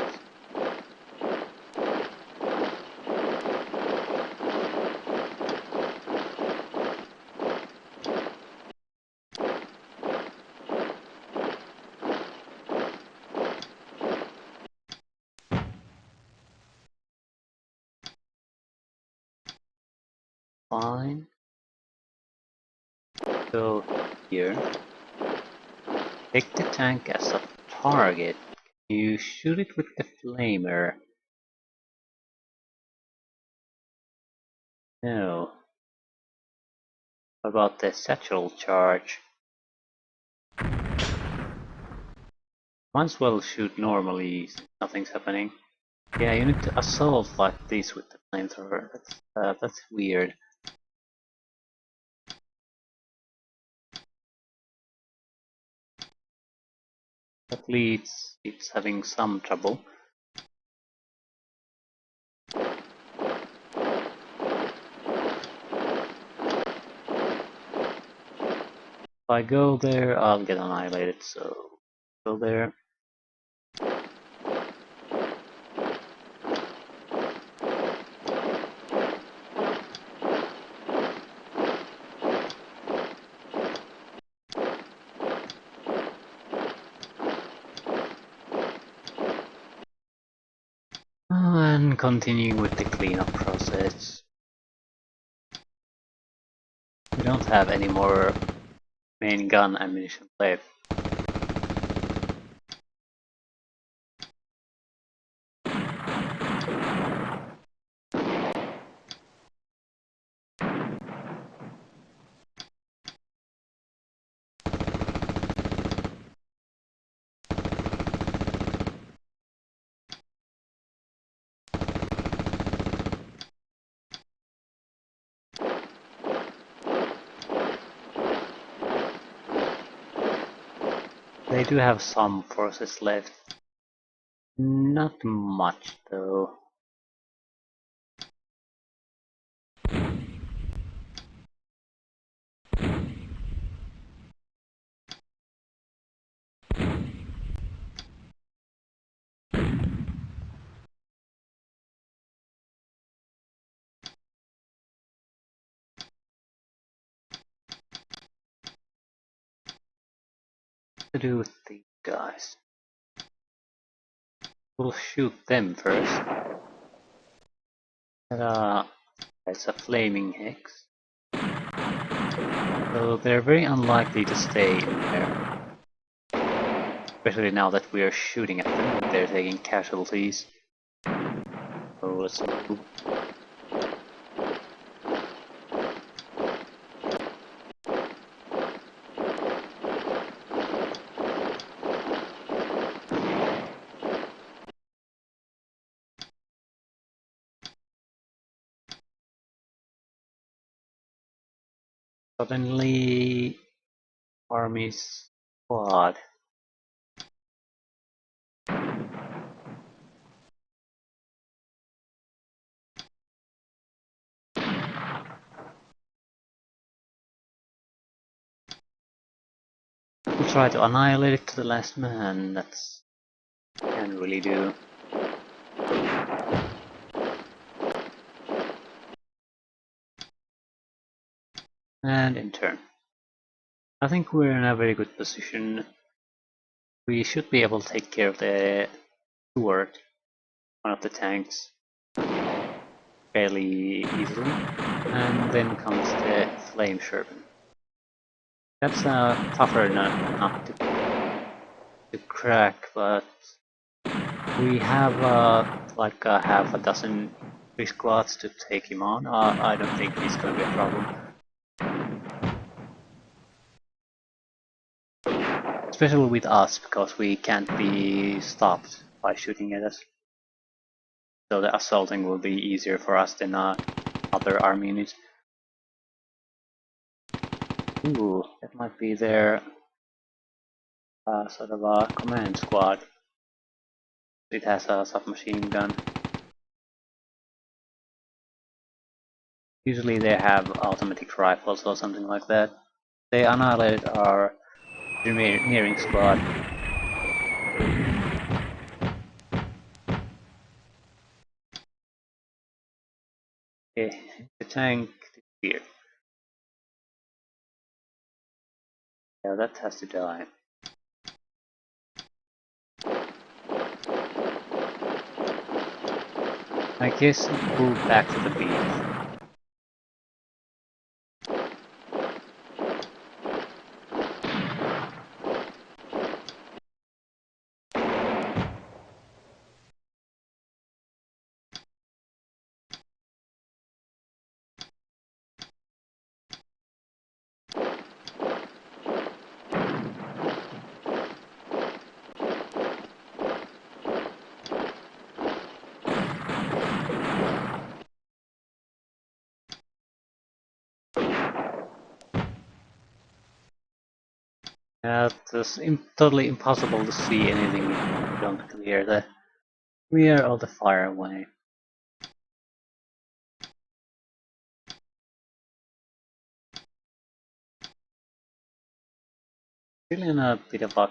fine. Go here. Take the tank as a target. You shoot it with the flamer. No. What about the satchel charge? Might as well shoot normally since nothing's happening. Yeah, you need to assault like this with the flamethrower. That's weird. At least it's having some trouble. If I go there, I'll get annihilated, so go there. And continue with the cleanup process. We don't have any more main gun ammunition left. They do have some forces left. Not much though. To do with these guys. We'll shoot them first. It's a flaming hex. So they're very unlikely to stay in there. Especially now that we are shooting at them and they're taking casualties. So let's move. Suddenly, army's squad. We'll try to annihilate it to the last man. That's can really do. And in turn. I think we're in a very good position. We should be able to take care of the Stewart, one of the tanks, fairly easily. And then comes the Flame Sherman. That's tougher not to crack, but we have like half a dozen big squads to take him on. I don't think he's gonna be a problem. Especially with us, because we can't be stopped by shooting at us. So the assaulting will be easier for us than other army units. Ooh, that might be their sort of a command squad. It has a submachine gun. Usually they have automatic rifles or something like that. They annihilated our engineering squad. Okay, the tank disappeared. Yeah, that has to die. I guess move back to the beach. Yeah, it's totally impossible to see anything if you don't clear all the fire away. Still in a bit of a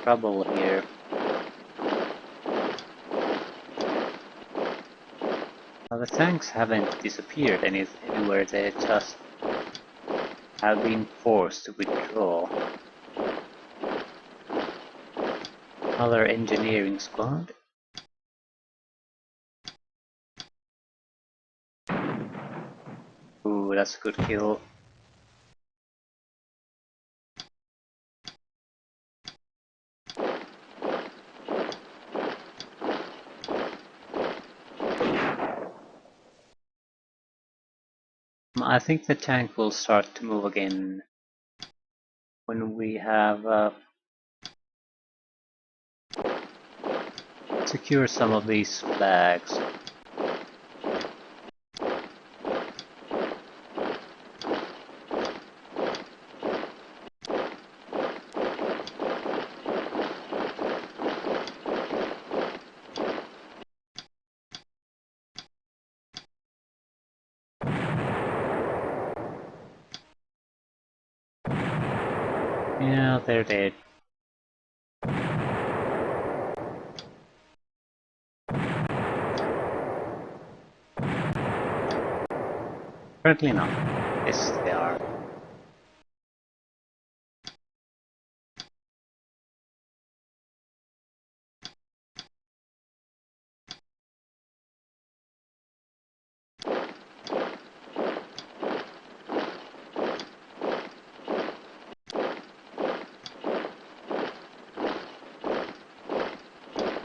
trouble here. Well, the tanks haven't disappeared anywhere, they just have been forced to withdraw. Another engineering squad. Ooh, that's a good kill. I think the tank will start to move again when we have secured some of these flags. Yeah, they're dead. Apparently not. Yes, they are.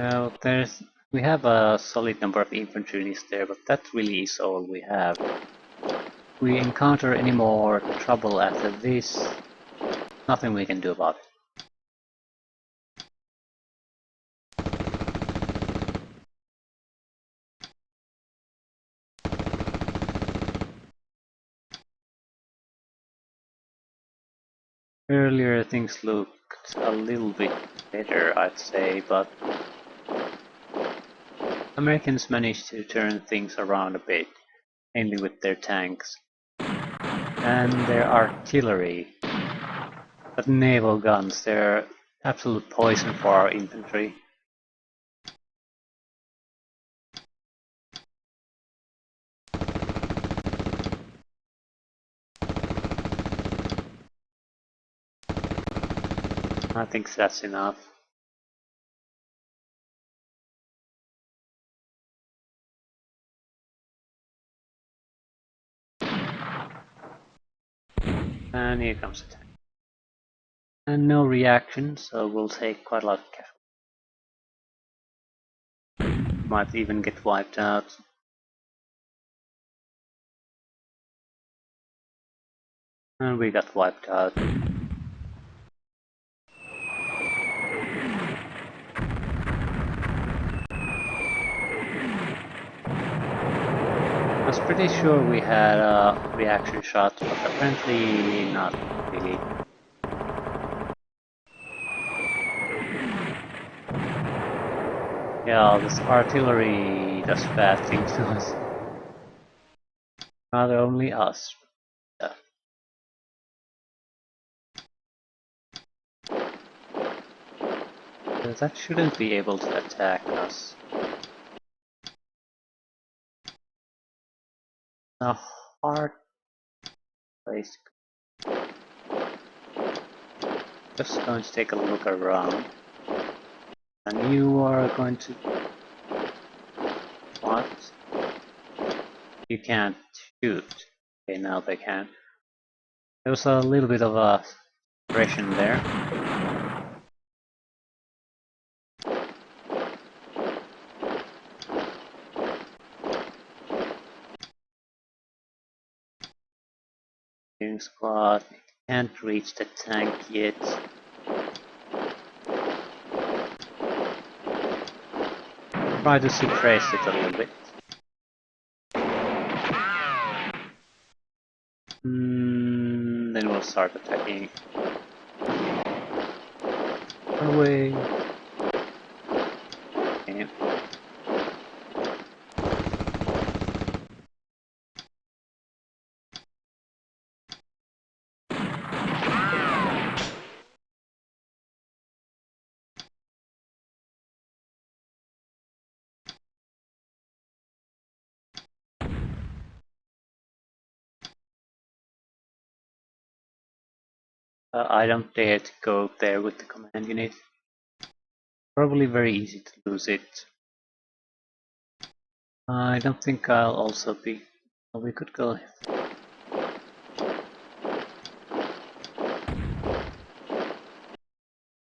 Well, we have a solid number of infantry units there, but that really is all we have. If we encounter any more trouble after this, nothing we can do about it. Earlier things looked a little bit better, I'd say, but Americans managed to turn things around a bit, mainly with their tanks and their artillery. But naval guns, they're absolute poison for our infantry. I think that's enough. And here comes the tank. And no reaction, so we'll take quite a lot of casualties. Might even get wiped out. And we got wiped out. I was pretty sure we had a reaction shot, but apparently not really. Yeah, this artillery does bad things to us. Not only us. Yeah. That shouldn't be able to attack us. A hard place. Just going to take a look around. And you are going to... What? You can't shoot. Okay, now they can. There was a little bit of a suppression there. Squad can't reach the tank yet. Try to suppress it a little bit. Then we'll start start attacking. Run away. Okay. I don't dare to go there with the command unit. Probably very easy to lose it. I don't think I'll also be... Well, we could go...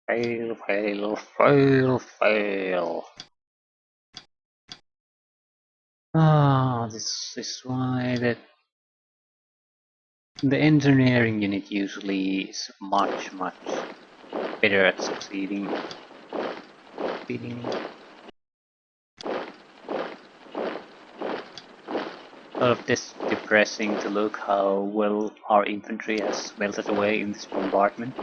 Fail, fail, fail, fail. Ah, this is why the engineering unit usually is much better at succeeding. Sort of this depressing to look how well our infantry has melted away in this bombardment.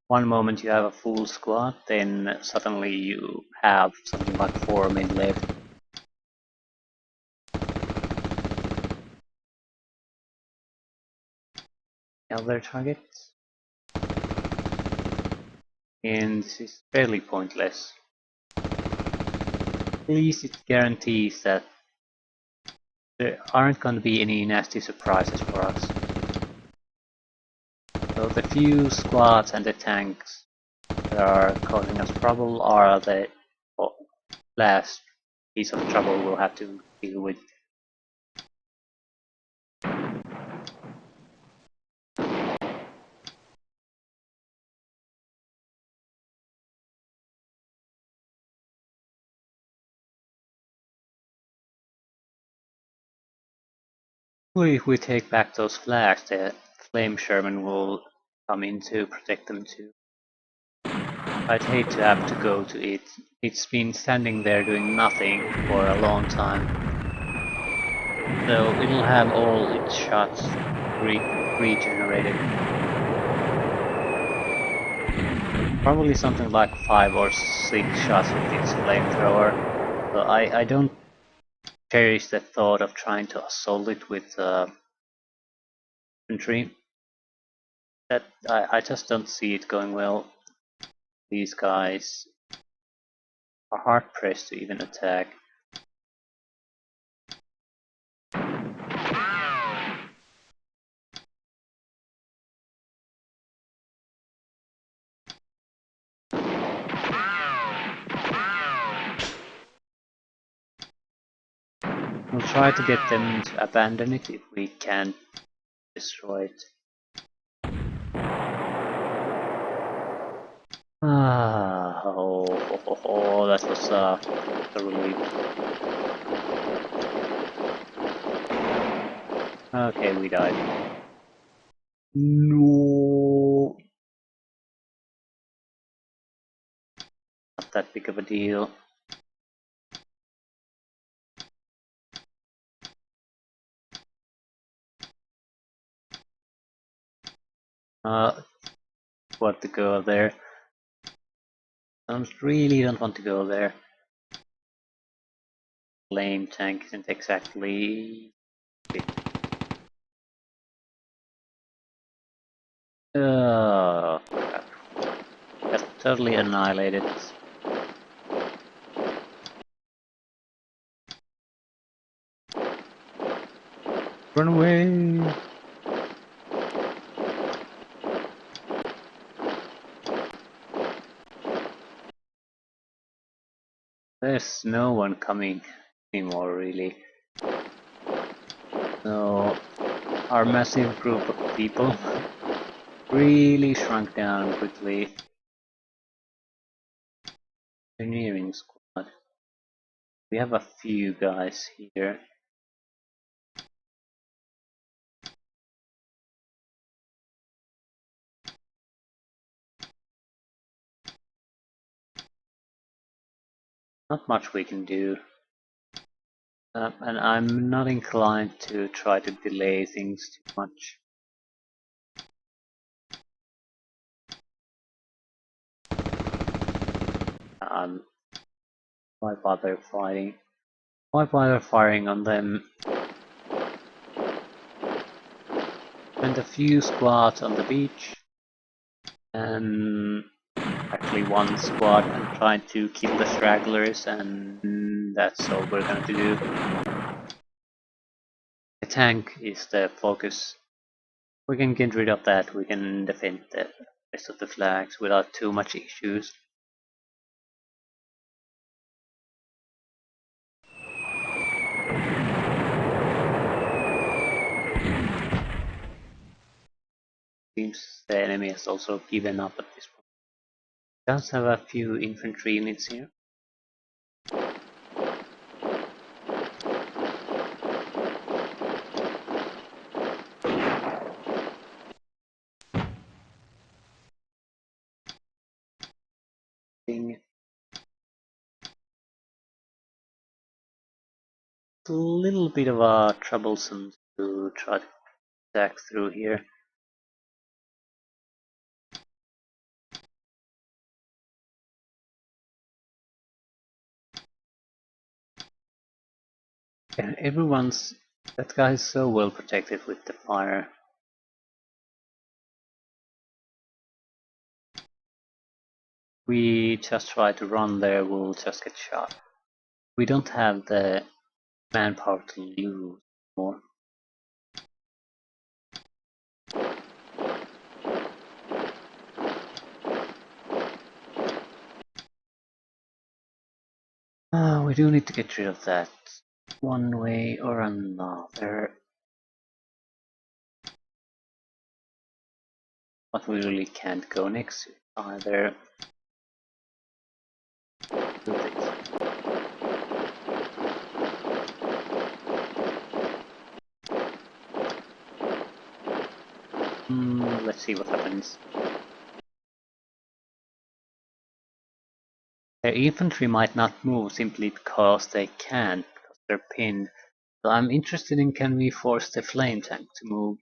One moment you have a full squad, then suddenly you have something like 4 men left. Other targets? And this is fairly pointless. At least it guarantees that there aren't going to be any nasty surprises for us. So the few squads and the tanks that are causing us trouble are the last piece of trouble we'll have to deal with. If we take back those flags, the Flame Sherman will come in to protect them too. I'd hate to have to go to it. It's been standing there doing nothing for a long time. So it'll have all its shots regenerated. Probably something like 5 or 6 shots with its flamethrower. So I don't cherish the thought of trying to assault it with infantry. I just don't see it going well. These guys are hard pressed to even attack. We'll try to get them to abandon it if we can't destroy it. That was a relief. Okay, we died. No, not that big of a deal. Want to go there? I really don't want to go there. Flame tank isn't exactly big. Oh crap. Just totally annihilated. Run away! There's no one coming anymore, really. So, our massive group of people really shrunk down quickly. Engineering squad. We have a few guys here. Not much we can do. And I'm not inclined to try to delay things too much. Why bother fighting? Why bother firing on them? And a few squads on the beach, and actually one squad and trying to kill the stragglers, and that's all we're going to do. The tank is the focus. We can get rid of that, we can defend the rest of the flags without too much issues. Seems the enemy has also given up at this point. Does have a few infantry units here. A little bit of a troublesome to try to attack through here. And that guy is so well protected with the fire. We just try to run there, we'll just get shot. We don't have the manpower to lose more. We do need to get rid of that one way or another. But we really can't go next to it either. Do this. Let's see what happens. Their infantry might not move simply because they can't, because they're pinned. So I'm interested in, can we force the flame tank to move?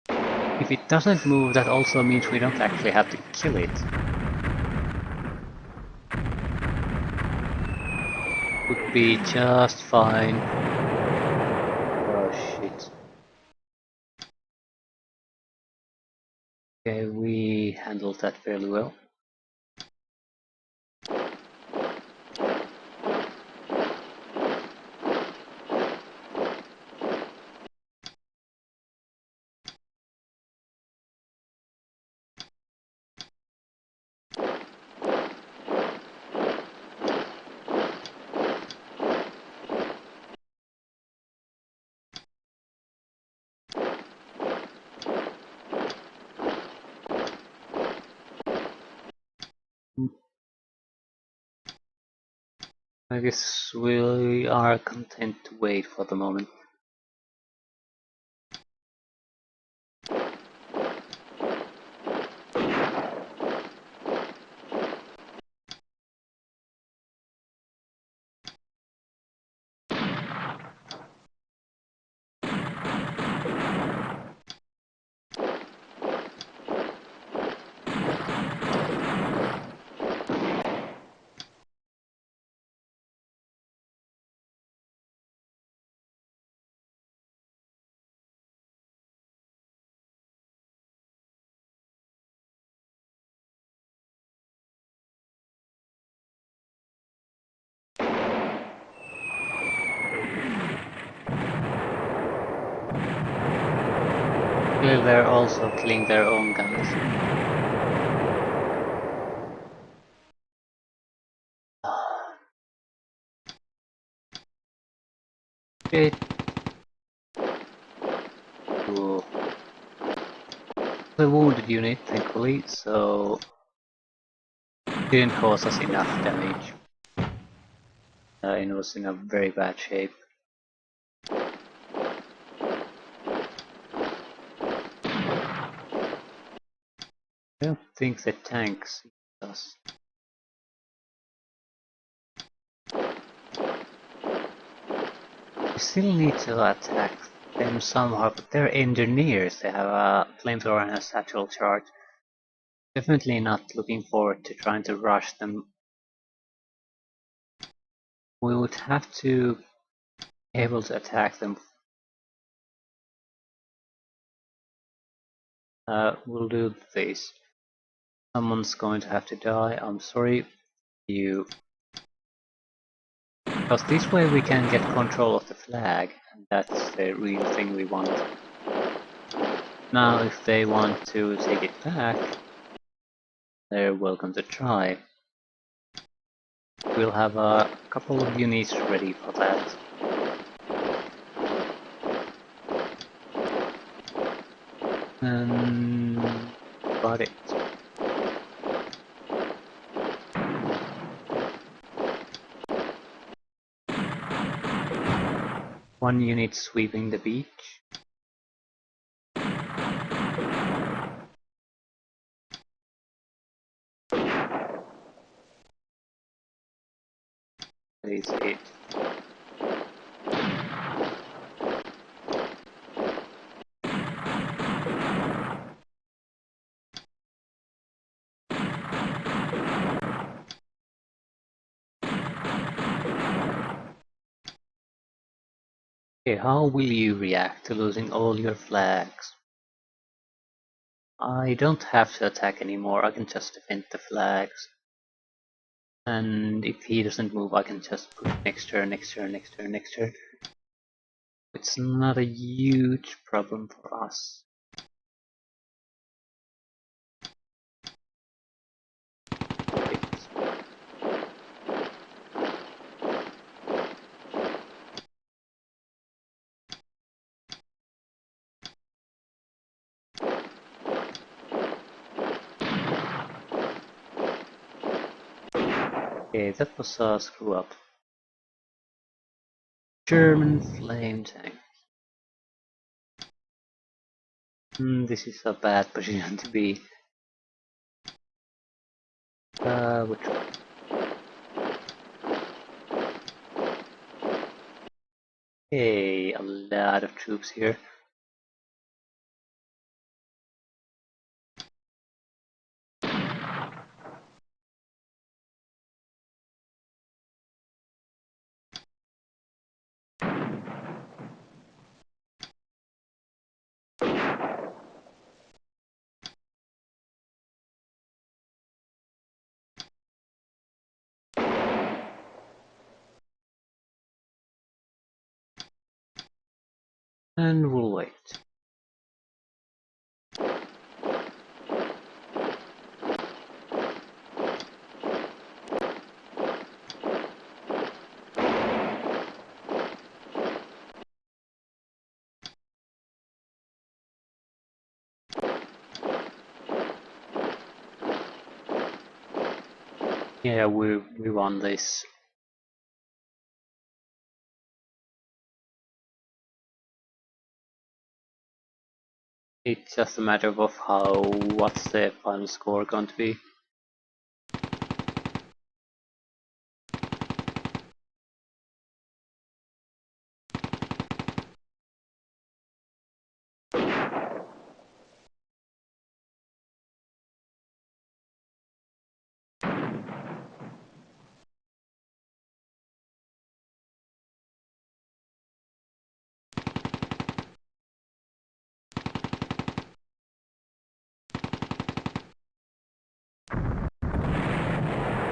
If it doesn't move, that also means we don't actually have to kill it. Would be just fine. Oh shit. Okay, we handled that fairly well. I guess we are content to wait for the moment. They're also killing their own guns. It the wounded unit, thankfully, so it didn't cause us enough damage. It was in a very bad shape. I don't think the tanks does. We still need to attack them somehow, but they're engineers. They have a flamethrower and a satchel charge. Definitely not looking forward to trying to rush them. We would have to be able to attack them. We'll do this. Someone's going to have to die. I'm sorry, you. Because this way we can get control of the flag, and that's the real thing we want. Now, if they want to take it back, they're welcome to try. We'll have a couple of units ready for that. And got it. One unit sweeping the beach. That is it. Okay, how will you react to losing all your flags? I don't have to attack anymore, I can just defend the flags. And if he doesn't move, I can just put next turn, next turn, next turn, next turn. It's not a huge problem for us. Okay, that was a screw up. German flame tank. This is a bad position to be. Which one? Hey, a lot of troops here. And we'll wait. Yeah, we won this. It's just a matter of what's the final score going to be.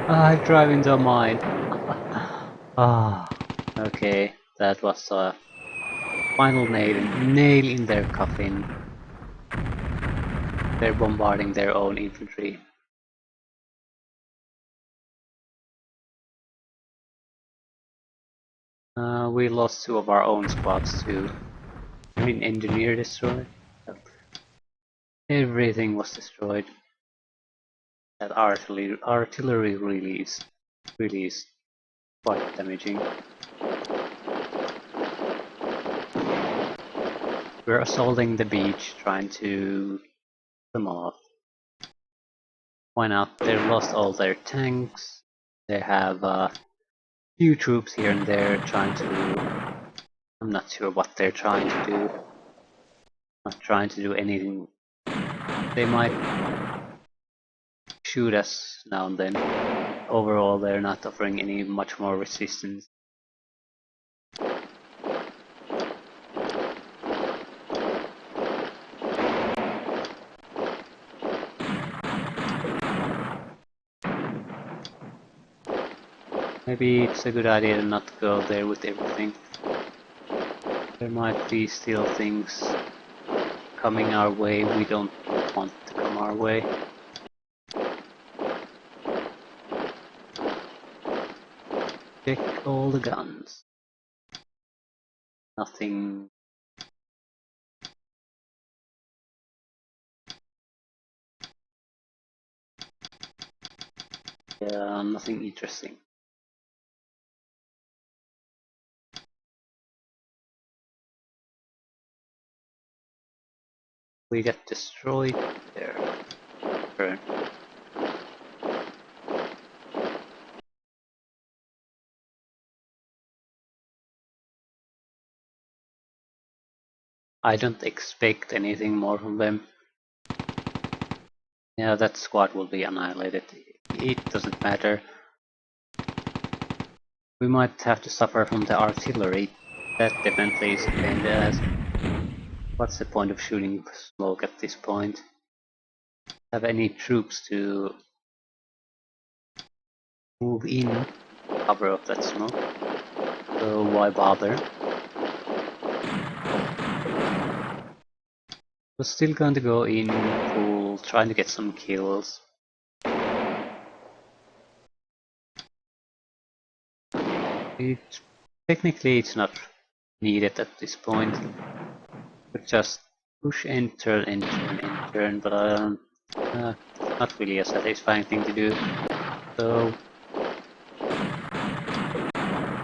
I drive into a mine. Okay, that was a final nail in their coffin. They're bombarding their own infantry. We lost two of our own squads too. I mean, engineer destroyed. Everything was destroyed. That artillery really is quite damaging. We're assaulting the beach, trying to them off. Why not? They've lost all their tanks. They have a few troops here and there trying to I'm not sure what they're trying to do. Not trying to do anything. They might shoot us now and then. Overall, they're not offering any much more resistance. Maybe it's a good idea to not go there with everything. There might be still things coming our way we don't want to come our way. Check all the guns. Nothing. Yeah, nothing interesting. We got destroyed there. Burn. I don't expect anything more from them. Yeah, that squad will be annihilated. It doesn't matter. We might have to suffer from the artillery. That definitely is a pain in the ass. What's the point of shooting smoke at this point? Have any troops to move in cover of that smoke? So why bother? We're still going to go in full, trying to get some kills. Technically it's not needed at this point. But just push enter, enter, enter, but not really a satisfying thing to do. So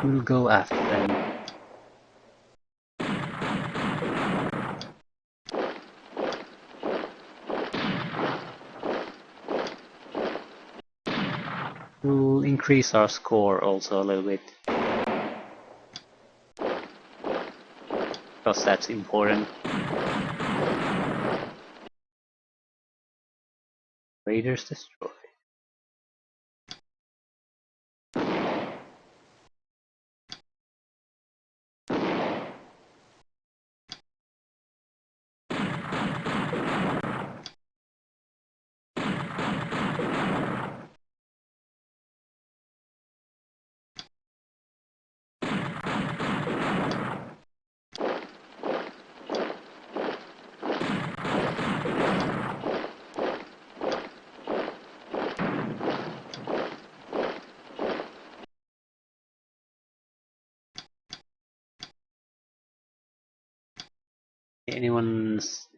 we'll go after them. We'll increase our score also a little bit. Because that's important. Raiders destroyed.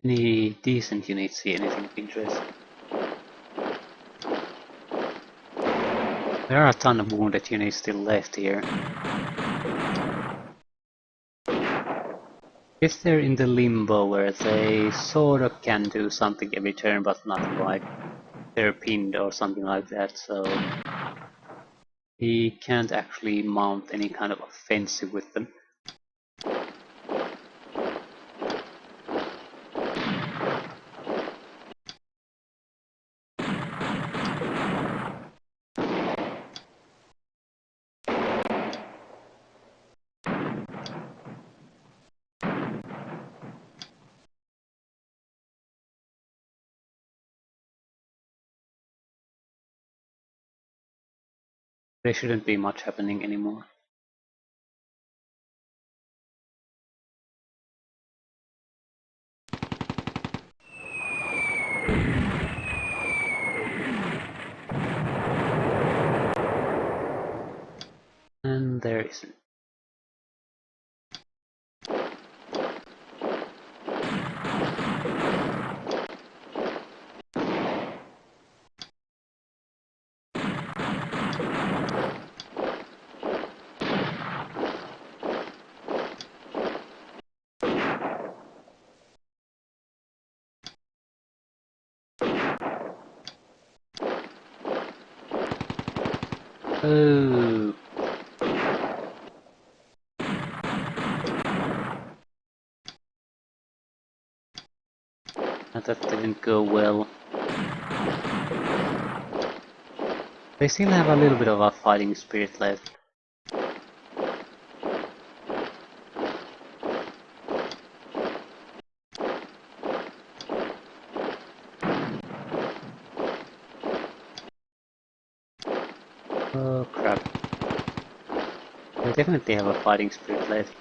Any decent units see anything of interest? There are a ton of wounded units still left here. Guess they're in the limbo where they sort of can do something every turn but not quite. They're pinned or something like that, so he can't actually mount any kind of offensive with them. There shouldn't be much happening anymore. And there isn't. Oh. didn't go well. They still have a little bit of a fighting spirit left. Oh crap. They definitely have a fighting spirit left.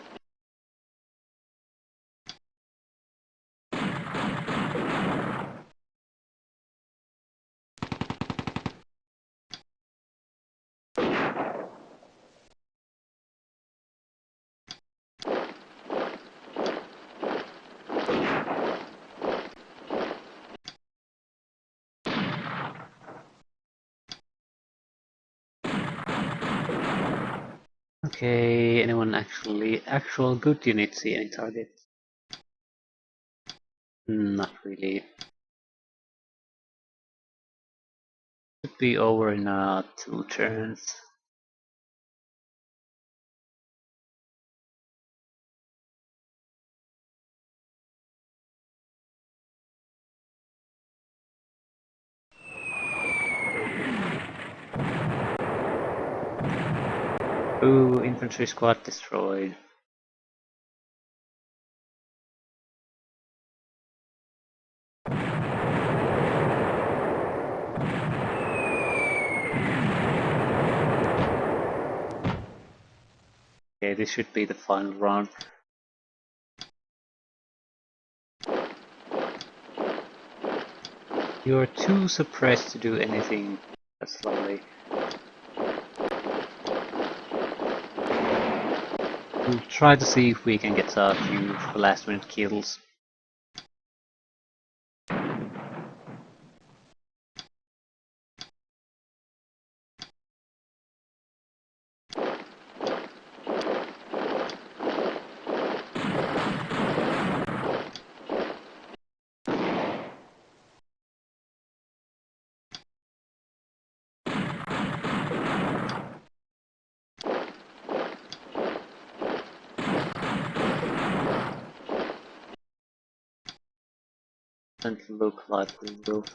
Okay, anyone actual good units see any targets? Not really. Should be over in 2 turns. Ooh, infantry squad destroyed. Okay, this should be the final round. You're too suppressed to do anything. That's lovely. We'll try to see if we can get a few last minute kills. Doesn't look like we will.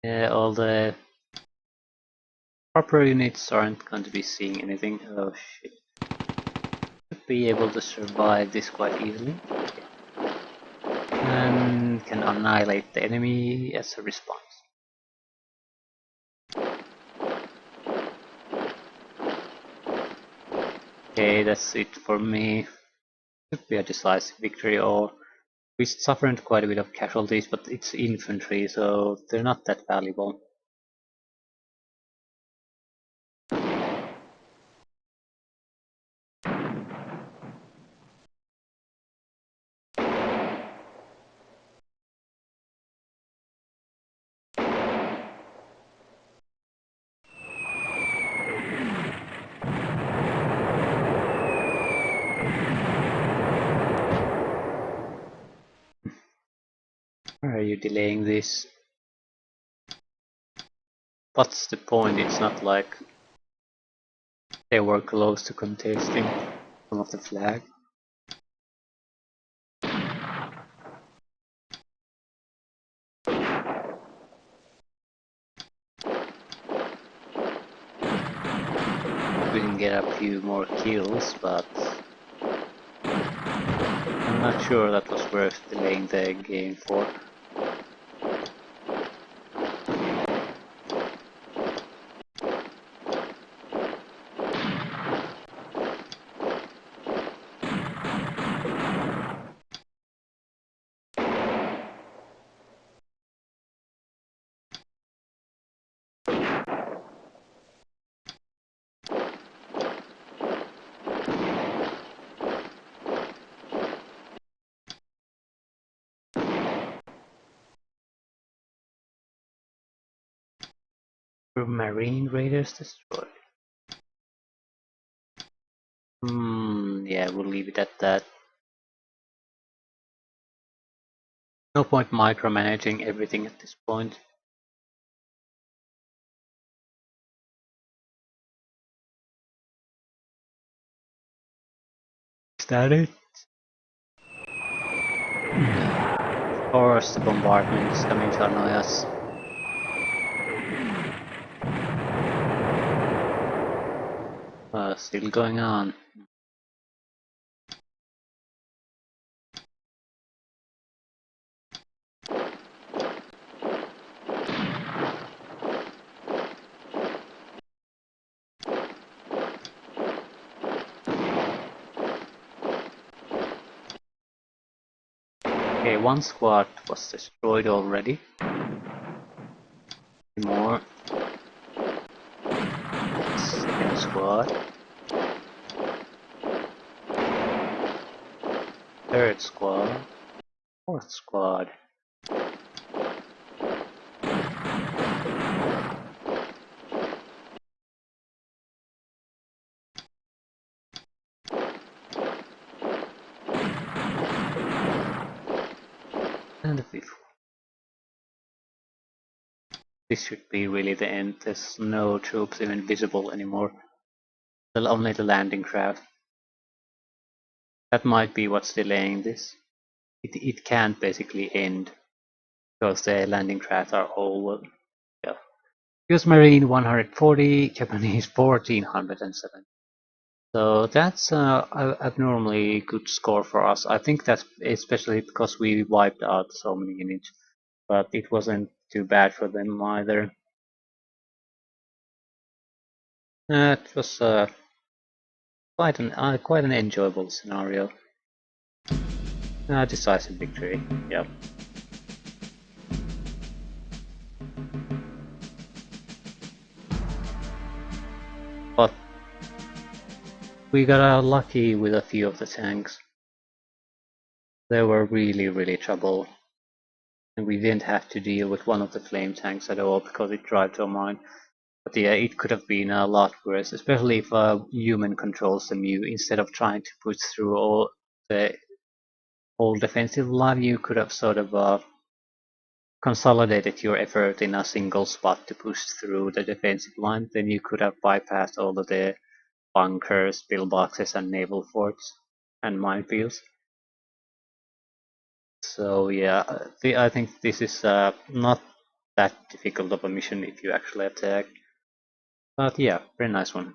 Yeah, all the proper units aren't going to be seeing anything. Oh shit. Should be able to survive this quite easily. And can annihilate the enemy as a response. Okay, that's it for me. Should be a decisive victory, or we suffered quite a bit of casualties, but it's infantry, so they're not that valuable. Why are you delaying this? What's the point? It's not like they were close to contesting some of the flag. We can get a few more kills, but I'm not sure that was worth delaying the game for. Were Marine Raiders destroyed? Yeah, we'll leave it at that. No point micromanaging everything at this point. that it? Of course, the bombardment is coming to annoy us. Still going on. Okay, one squad was destroyed already. More. Second squad. Third squad. Fourth squad. And the fifth one. This should be really the end. There's no troops even visible anymore. Only the landing craft. That might be what's delaying this. It can't basically end because the landing craft are all yeah. US Marine 140, Japanese 1407. So that's abnormally good score for us. I think that's especially because we wiped out so many units, but it wasn't too bad for them either. It was quite an enjoyable scenario. Decisive victory. Yep. But we got lucky with a few of the tanks. They were really trouble. And we didn't have to deal with one of the flame tanks at all because it drive to a mine. But yeah, it could have been a lot worse, especially if a human controls the Mew instead of trying to push through all the whole defensive line. You could have sort of consolidated your effort in a single spot to push through the defensive line. Then you could have bypassed all of the bunkers, pillboxes, and naval forts and minefields. So yeah, I think this is not that difficult of a mission if you actually attack. But yeah, very nice one.